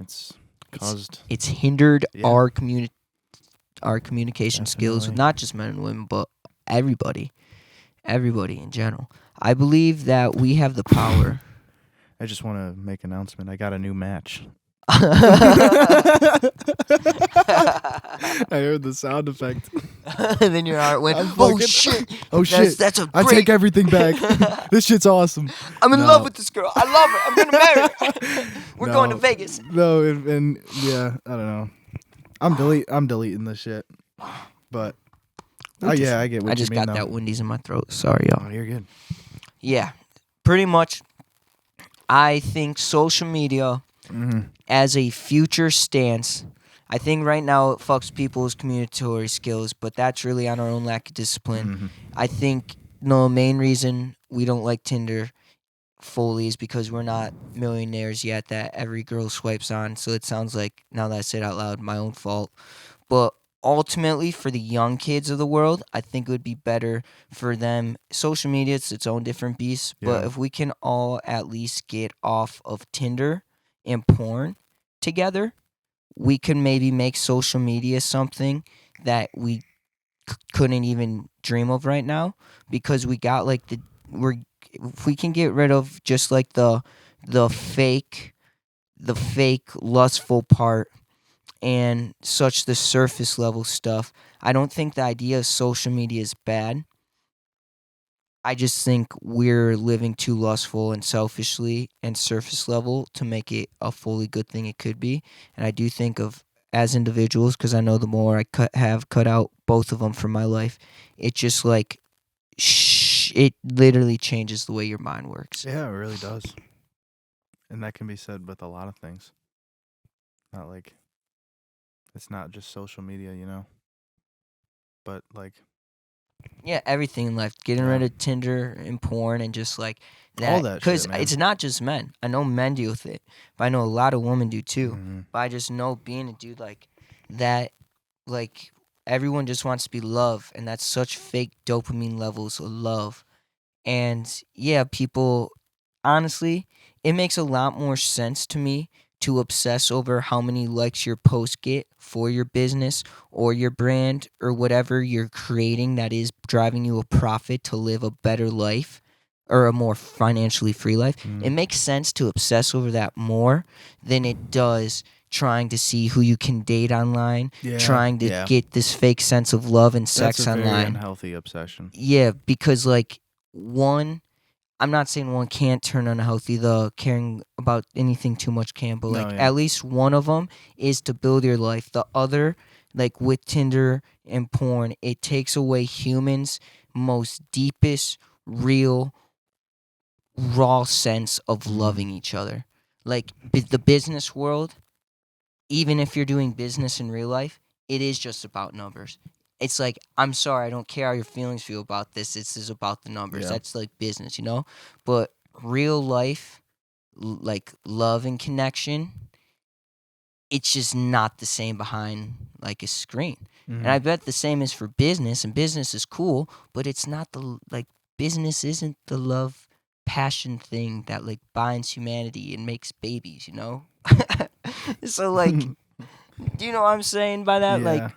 It's caused. It's hindered Yeah. our communication skills with Definitely. not just men and women, but everybody in general. I believe that we have the power. I just want to make an announcement. I got a new match. I heard the sound effect. And then your heart went, I'm oh fucking- shit. Oh shit! That's a I great. take everything back. This shit's awesome. I'm in No. love with this girl. I love her. I'm gonna marry her. We're going to No. Vegas. No, and yeah, I don't know. I'm deleting this shit. But oh yeah, I get what I just you mean. got though. that Wendy's in my throat. Sorry, y'all. Oh, you're good. Yeah, pretty much. I think social media Mm-hmm. as a future stance. I think right now it fucks people's communicatory skills, but that's really on our own lack of discipline. Mm-hmm. I think the main reason we don't like Tinder fully is because we're not millionaires yet that every girl swipes on. So it sounds like, now that I say it out loud, my own fault. But ultimately, for the young kids of the world, I think it would be better for them. Social media, it's its own different beast. But Yeah. if we can all at least get off of Tinder and porn together, we can maybe make social media something that we couldn't even dream of right now, because we got like we're if we can get rid of just like the fake the fake lustful part and such the surface level stuff. I don't think the idea of social media is bad. I just think we're living too lustful and selfishly and surface level to make it a fully good thing it could be. And I do think of, as individuals, because I know the more I have cut out both of them from my life, it just like it literally changes the way your mind works. Yeah, it really does. And that can be said with a lot of things. Not like it's not just social media, you know. But like Yeah, everything in life. Getting Yeah. rid of Tinder and porn and just like that. All that shit, Because man. it's not just men. I know men deal with it, but I know a lot of women do too. Mhm. But I just know, being a dude like that, like, everyone just wants to be loved, and that's such fake dopamine levels of love. And yeah, people, honestly, it makes a lot more sense to me to obsess over how many likes your post get for your business or your brand or whatever you're creating that is driving you a profit to live a better life or a more financially free life. It makes sense to obsess over that more than it does trying to see who you can date online, trying to get this fake sense of love and sex That's a very online. unhealthy obsession. Yeah, because like, one, I'm not saying one can't turn unhealthy, the caring about anything too much can, but No, like, yeah. at least one of them is to build your life. The other, like with Tinder and porn, it takes away humans' most deepest, real, raw sense of loving each other. Like the business world, even if you're doing business in real life, it is just about numbers. It's like, I'm sorry, I don't care how your feelings feel about this. This is about the numbers. Yeah. That's like business, you know? But real life, like love and connection, it's just not the same behind like a screen. And I bet the same is for business, and business is cool, but it's not like, business isn't the love passion thing that like binds humanity and makes babies, you know? So like, do you know what I'm saying by that? Yeah.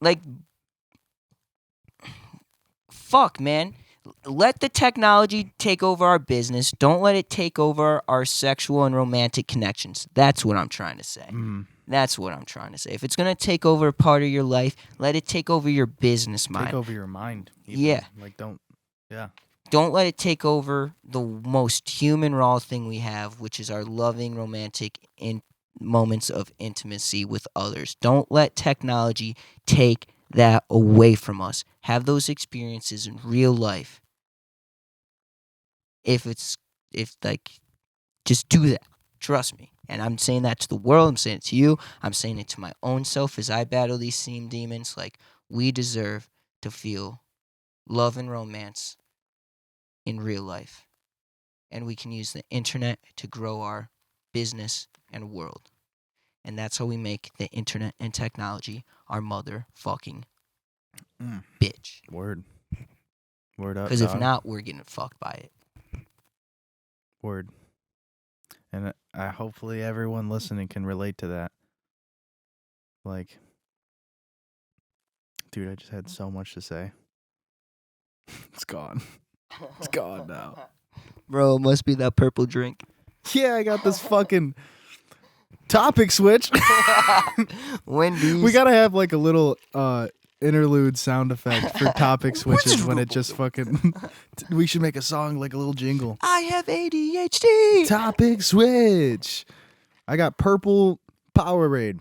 Like, fuck, man. Let the technology take over our business. Don't let it take over our sexual and romantic connections. That's what I'm trying to say. That's what I'm trying to say. If it's gonna take over a part of your life, let it take over your business mind. Take over your mind. Even. Yeah. Like don't. Yeah. Don't let it take over the most human, raw thing we have, which is our loving, romantic moments of intimacy with others. Don't let technology take that away from us. Have those experiences in real life. If like, just do that. Trust me. And I'm saying that to the world. I'm saying it to you. I'm saying it to my own self as I battle these same demons. Like, we deserve to feel love and romance in real life. And we can use the internet to grow our business and world. And that's how we make the internet and technology our motherfucking bitch. Word. Word up. Because if dog. not, we're getting fucked by it. Word. And hopefully everyone listening can relate to that. Like, dude, I just had so much to say. It's gone. It's gone now. Bro, it must be that purple drink. Yeah, I got this fucking topic switch. Wendy's. We gotta have like a little interlude sound effect for topic switches when it just fucking. We should make a song like a little jingle. I have ADHD. Topic switch. I got purple Powerade.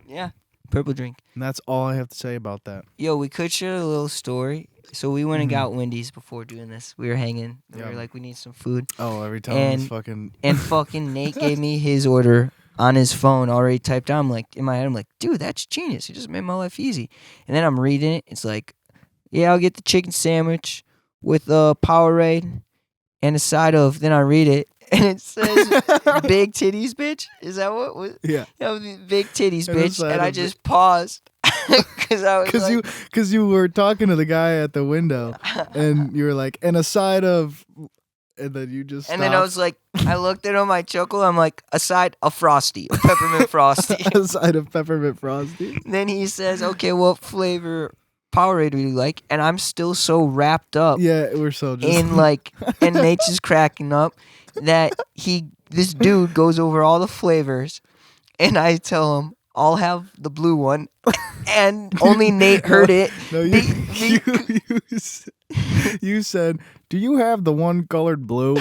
Yeah, purple drink. And that's all I have to say about that. Yo, we could share a little story. So we went and got Wendy's before doing this. We were hanging. We were like, we need some food. Oh, every time it's fucking. And fucking Nate gave me his order on his phone already typed out. I'm like, in my head, I'm like, dude, that's genius. He just made my life easy. And then I'm reading it. It's like, yeah, I'll get the chicken sandwich with a Powerade and a side of. Then I read it and it says big titties, bitch. Is that what was? Yeah. That was big titties, And a bitch. side And I of just paused because I was like, Because you were talking to the guy at the window, and you were like, and a side of, and then you just and then I was like, I looked at him, I chuckled. I'm like, a frosty, a peppermint frosty. a side of peppermint frosty. Then he says, okay, what flavor Powerade do you like? And I'm still so wrapped up Yeah, we're so just in like, and Nate's just cracking up that this dude goes over all the flavors, and I tell him, I'll have the blue one, and only Nate heard it. No, you said, "Do you have the one colored blue?"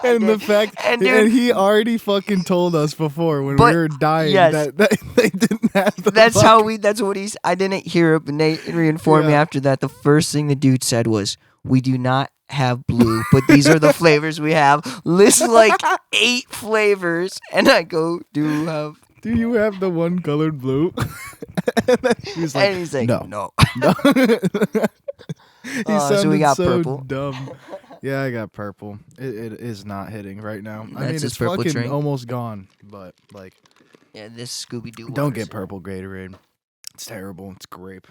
And the fact, And and, dude- he already fucking told us before when But- we were dying yes. that they didn't have the. That's how we. That's what he's. I didn't hear it, but Nate reinformed me Yeah. after that. The first thing the dude said was, "We do not have blue, but these are the flavors we have." List like 8 flavors, and I go, "Do you have the one colored blue?" And then he's like, and he's like, "No." "No." No. He So we sounded got so purple. dumb. Yeah, I got purple. It is not hitting right now. I That's mean, his it's purple fucking drink. almost gone, but like, Yeah, this Scooby Doo. don't get purple Gatorade. It's terrible. It's grape.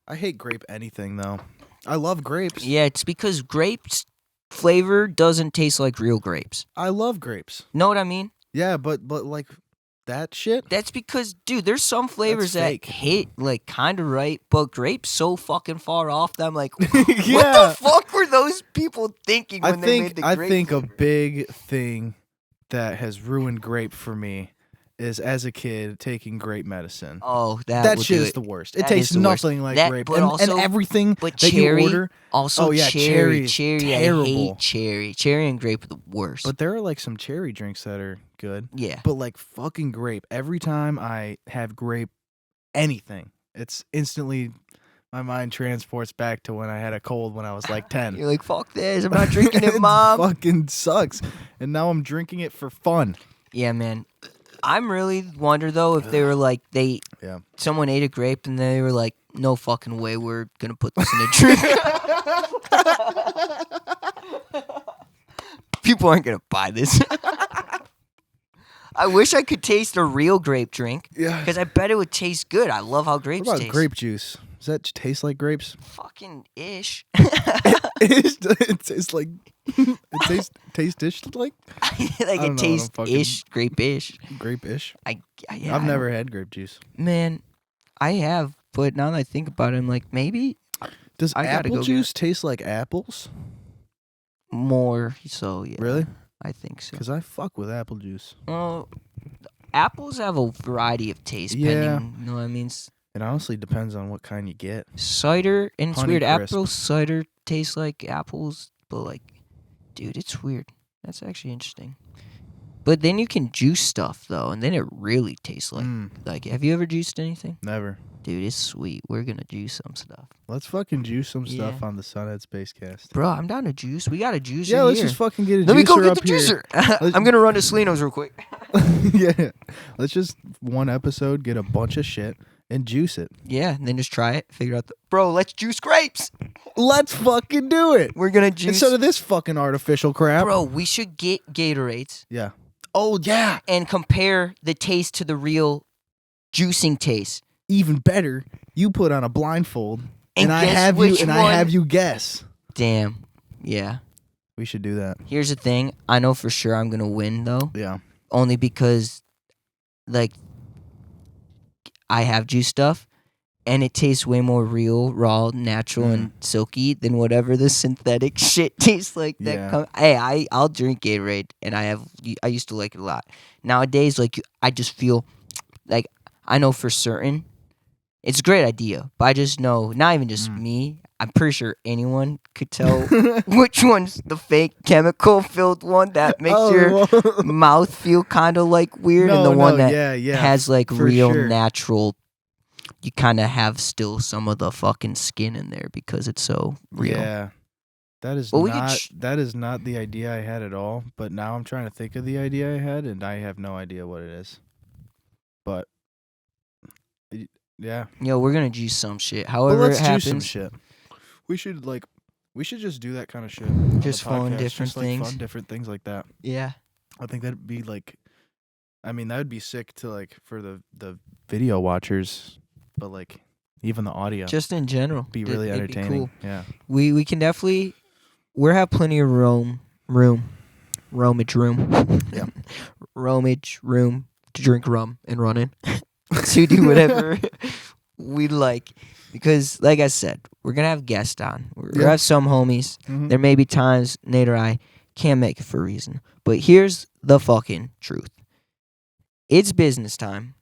I hate grape anything though. I love grapes. Yeah, it's because grapes flavor doesn't taste like real grapes. I love grapes. Know what I mean? Yeah, but like that shit. That's because, dude, there's some flavors that fake. hit like kind of right, but grapes so fucking far off that I'm like, what Yeah. the fuck were those people thinking when they made the I grape? think a flavor? big thing that has ruined grape for me is as a kid taking grape medicine. Oh, that That would shit do is it. the worst. It That tastes is the worst. nothing like That- grape, but and also- everything But that cherry, you order. also Oh, yeah, cherry is I terrible. hate cherry. Cherry and grape are the worst. But there are like some cherry drinks that are good. yeah, But like fucking grape. Every time I have grape, anything, it's instantly my mind transports back to when I had a cold when I was like 10. you're like, fuck this. I'm not drinking it, mom. Fucking sucks. And now I'm drinking it for fun. Yeah, man. I'm really wonder though if they were like Yeah. someone ate a grape and they were like, no fucking way, we're gonna put this in a drink. People aren't gonna buy this. I wish I could taste a real grape drink Yeah. because I bet it would taste good. I love how What grapes about taste. grape juice? Does that taste like grapes? Fucking ish. It tastes like it tastes like Like don't know it what I'm tastes fucking- ish, grape-ish. grape-ish. Yeah, I've never had grape juice. Man, I have, but now that I think about it, I'm like, maybe Does I gotta apple go get juice taste like apples? more so, yeah. Really? I think so. Because I fuck with apple juice. Well, apples have a variety of taste. Yeah. Pending, you know what I mean? It honestly depends on what kind you get. Cider, and it's weird. Honeycrisp. Apple cider tastes like apples, but like, dude, it's weird. That's actually interesting. But then you can juice stuff though, and then it really tastes like. Like, have you ever juiced anything? Never. Dude, it's sweet. We're gonna juice some stuff, Let's fucking juice some stuff Yeah. on the Sunhead Spacecast. bro. I'm down to juice. We got a juicer. Yeah, let's here. just fucking get a Let me go juicer get up the here. juicer. I'm gonna run to Salinos real quick. Yeah. Let's just one episode get a bunch of shit and juice it. Yeah, and then just try it. Figure out the bro. Let's juice grapes. Let's fucking do it. We're gonna juice. Instead of this fucking artificial crap. Bro, we should get Gatorades Yeah. Oh yeah. and compare the taste to the real juicing taste. Even better, you put on a blindfold And I guess have which you and one- I have you guess. Damn. Yeah. We should do that. Here's the thing. I know for sure I'm gonna win though, Yeah. only because, like, I have juice stuff, and it tastes way more real, raw, natural, and silky than whatever the synthetic shit tastes like. Yeah. Hey, I'll drink Gatorade, and I used to like it a lot. Nowadays, like, I just feel like I know for certain it's a great idea, but I just know, not even just me, I'm pretty sure anyone could tell which one's the fake chemical filled one that makes your mouth feel kind of like weird, and the one that has like for real sure. natural. You kind of have still some of the fucking skin in there because it's so real. Yeah. That is Well, we could not that is not the idea I had at all, but now I'm trying to think of the idea I had and I have no idea what it is. But yeah. Yo, we're gonna juice some shit. But However let's it do happens. some shit. We should just do that kind of shit. on the Just fun, podcast. different Just, like, things. Fun, different things like that. Yeah. I think that'd be like, I mean, that would be sick to like for the video watchers, but like even the audio Just in general. be really it'd be entertaining. cool. Yeah. We can definitely we have plenty of roamage room. Yeah. Roamage room to drink rum and run in. To do whatever we like. Because like I said, we're gonna have guests on. We're gonna Yeah. have some homies. Mhm. There may be times Nate or I can't make it for a reason. But here's the fucking truth. It's business time.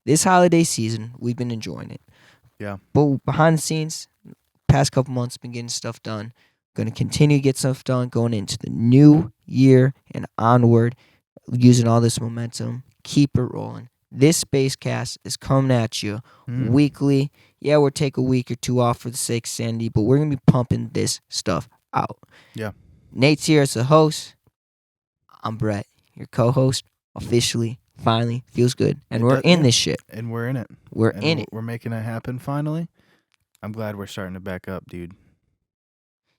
This holiday season, we've been enjoying it. Yeah. But behind the scenes, past couple months, been getting stuff done. Going to continue to get stuff done going into the new year and onward, using all this momentum. Keep it rolling. This Spacecast is coming at you Mm. weekly. Yeah, we'll take a week or two off for the sake of sanity, but we're going to be pumping this stuff out. Yeah. Nate's here as the host. I'm Brett, your co-host. Officially, finally, feels good. And It we're does- in yeah. this shit. And we're in it. We're And in it. We're making it happen finally. I'm glad we're starting to back up, dude.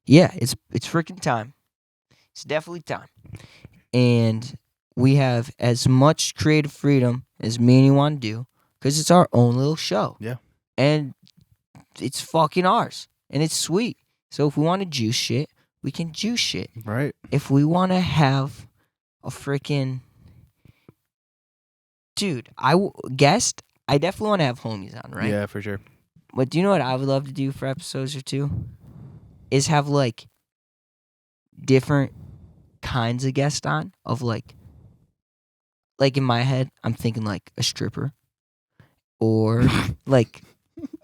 Yeah, it's freaking time. It's definitely time. And we have as much creative freedom as me and you want to do because it's our own little show. Yeah. And it's fucking ours. And it's sweet. So if we want to juice shit, we can juice shit. Right. If we want to have a freaking... Dude, guest, I definitely want to have homies on, right? Yeah, for sure. But do you know what I would love to do for episodes or two? Is have like different kinds of guests on of like in my head, I'm thinking like a stripper or like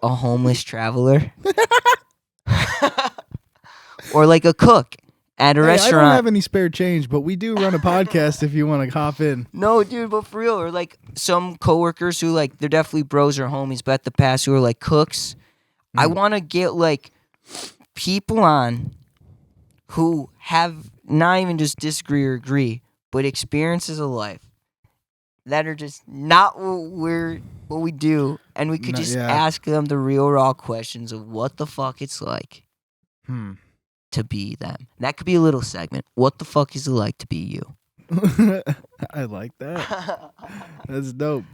a homeless traveler or like a cook at a Hey, I restaurant. don't have any spare change, but we do run a podcast if you want to hop in. No, dude, but for real, or like some coworkers who like they're definitely bros or homies, but at the past who are like cooks. I Mm. want to get like people on who have not even just disagree or agree, but experiences of life that are just not what we do, and we could No, just yeah. ask them the real raw questions of what the fuck it's like Hmm. to be them. That could be a little segment. What the fuck is it like to be you? I like that. That's dope.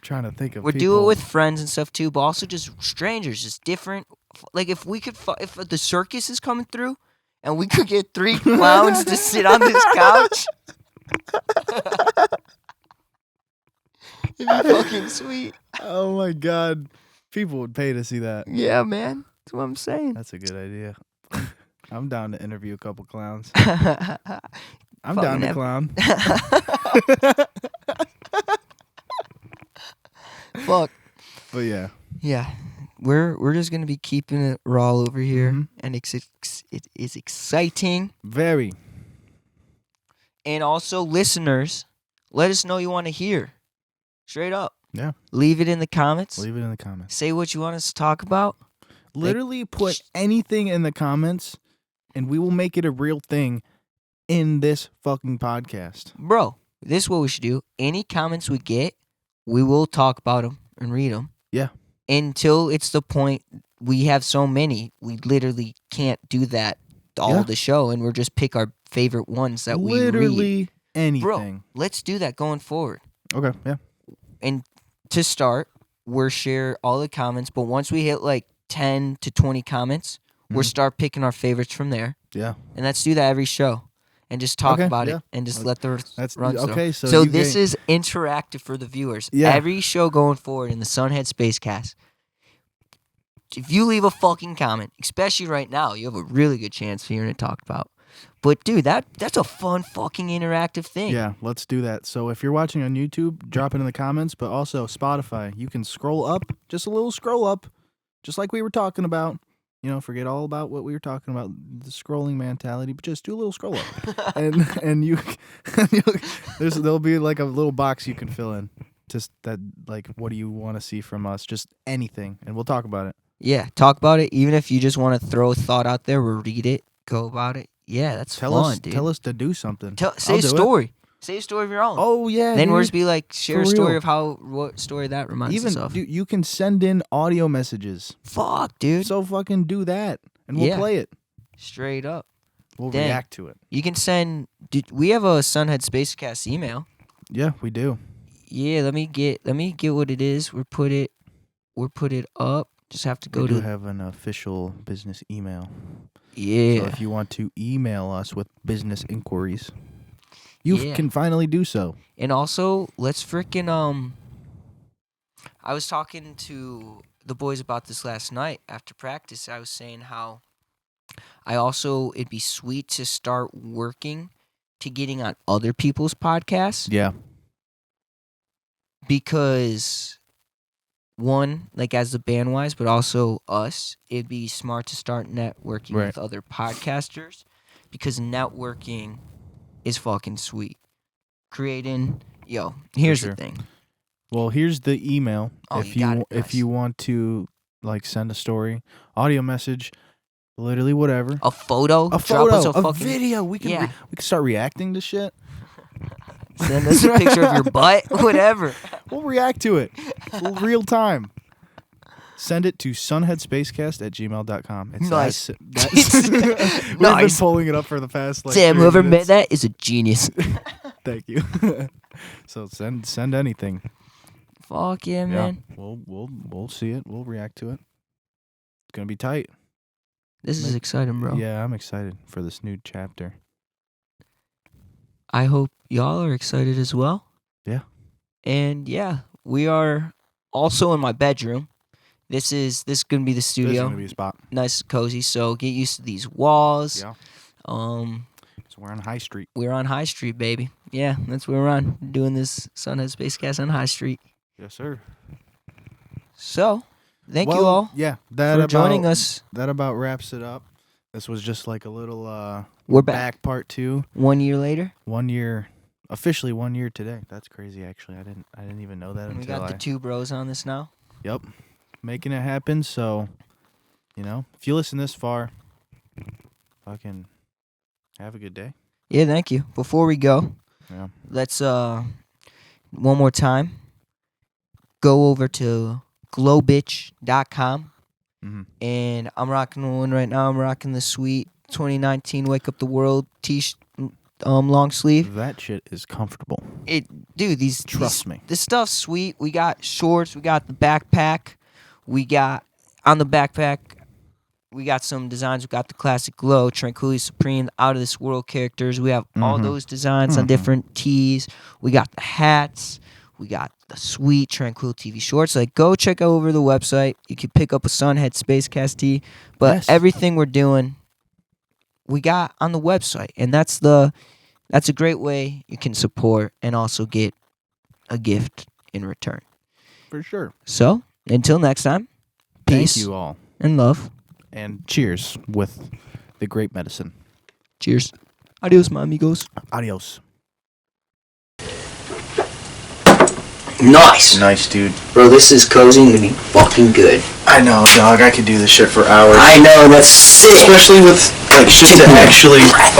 Trying to think of We'll do people. it with friends and stuff too, but also just strangers, just different. Like if we could, if the circus is coming through, and we could get 3 clowns to sit on this couch, it'd be fucking sweet. Oh my god. People would pay to see that. Yeah, man, that's what I'm saying. That's a good idea. I'm down to interview a couple clowns. Fuck, I'm down to man. clown. But yeah. Yeah, we're just gonna be keeping it raw over here, Mhm. and it is exciting. Very. And also, listeners, let us know you want to hear. Straight up. Yeah. Leave it in the comments. Leave it in the comments. Say what you want us to talk about. Literally put anything in the comments and we will make it a real thing in this fucking podcast. Bro, this is what we should do. Any comments we get, we will talk about them and read them. Yeah. Until it's the point we have so many, we literally can't do that all Yeah. the show, and we'll just pick our favorite ones that we read. Literally anything. Bro, let's do that going forward. Okay, yeah. And to start, we'll share all the comments, but once we hit like 10 to 20 comments, we'll Mhm. start picking our favorites from there. Yeah. And let's do that every show. And just talk Okay, about yeah. it and just Okay. let the That's run through. okay. So, So you this gain- is interactive for the viewers. Yeah. Every show going forward in the Sunhead Spacecast, if you leave a fucking comment, especially right now, you have a really good chance of hearing it talked about. But dude, that's a fun fucking interactive thing. Yeah, let's do that. So if you're watching on YouTube, drop it in the comments, but also Spotify, you can scroll up, just a little scroll up, just like we were talking about. You know, forget all about what we were talking about, the scrolling mentality, but just do a little scroll up. and you there'll be like a little box you can fill in. Just that, like, what do you want to see from us? Just anything, and we'll talk about it. Yeah, talk about it. Even if you just want to throw a thought out there or read it, go about it. Yeah, that's Tell fun, us, dude. tell us to do something. Say I'll a do it. story. Say a story of your own. Oh yeah. then we'll dude. just be like, share a For story real. of what story that reminds us Even of. dude, you can send in audio messages. Fuck, dude. So fucking do that. and we'll Yeah. play it. Straight up. We'll Dang. react to it. You can send. We have a Sunhead Spacecast email. Yeah, we do. Yeah, let me get what it is. We'll put it up. Just have to go We do to. have an official business email. Yeah. So if you want to email us with business inquiries, you Yeah. can finally do so. And also, let's freaking I was talking to the boys about this last night after practice. I was saying how it'd be sweet to start working to getting on other people's podcasts Yeah. because one, like as the band wise, but also us, it'd be smart to start networking Right. with other podcasters because networking is fucking sweet. Here's sure. the thing. Well, here's the email. Oh, if you got it, if nice. you want to like send a story, audio message, literally whatever. A photo? A Drop photo, us a fucking video. We can Yeah. we can start reacting to shit. Send us a picture of your butt, whatever. We'll react to it. Real time. Send it to sunheadspacecast@gmail.com. It's Nice. We've Nice. been pulling it up for the past like Damn, 3 whoever made minutes. that is a genius. Thank you. So send anything. Fuck yeah, man. We'll see it. We'll react to it. It's gonna be tight. This is exciting, bro. Yeah, I'm excited for this new chapter. I hope y'all are excited as well. Yeah. And yeah, we are also in my bedroom. This is gonna be the This is studio. gonna be a spot. Nice and cozy. So get used to these walls. Yeah. So we're on High Street. we're on High Street, baby. Yeah, that's where we're on. Doing this Sunhead Spacecast on High Street. Yes, sir. So thank you all Yeah, for joining us. That about wraps it up. This was just like a little We're back. part 2. 1 year later. 1 year, officially 1 year today. That's crazy. Actually, I didn't even know that And we until got the 2 bros on this now. Yep, making it happen. So, if you listen this far, fucking have a good day. Yeah, thank you. Before we go, Yeah. let's one more time go over to glowbitch.com. Mm-hmm. And I'm rocking one right now. I'm rocking the sweet 2019 Wake Up the World long sleeve. That shit is comfortable. Trust me. This stuff's sweet. We got shorts. We got the backpack. We got on the backpack. We got some designs. We got the classic glow, Tranquility Supreme, out of this world characters. We have all Mhm. those designs on Mhm. different tees. We got the hats. We got the sweet Tranquility TV shorts. Like, go check over the website. You can pick up a Sunhead Spacecast tee. But Yes. everything we're doing, we got on the website, and that's a great way you can support and also get a gift in return. For sure. So until next time, peace Thank you all. and love. And cheers with the great medicine. Cheers. Adios, my amigos. Adios. Nice. Nice, dude. Bro, this is cozy and gonna be fucking good. I know, dog. I could do this shit for hours. I know, that's sick. Especially with, like, shit to actually fucking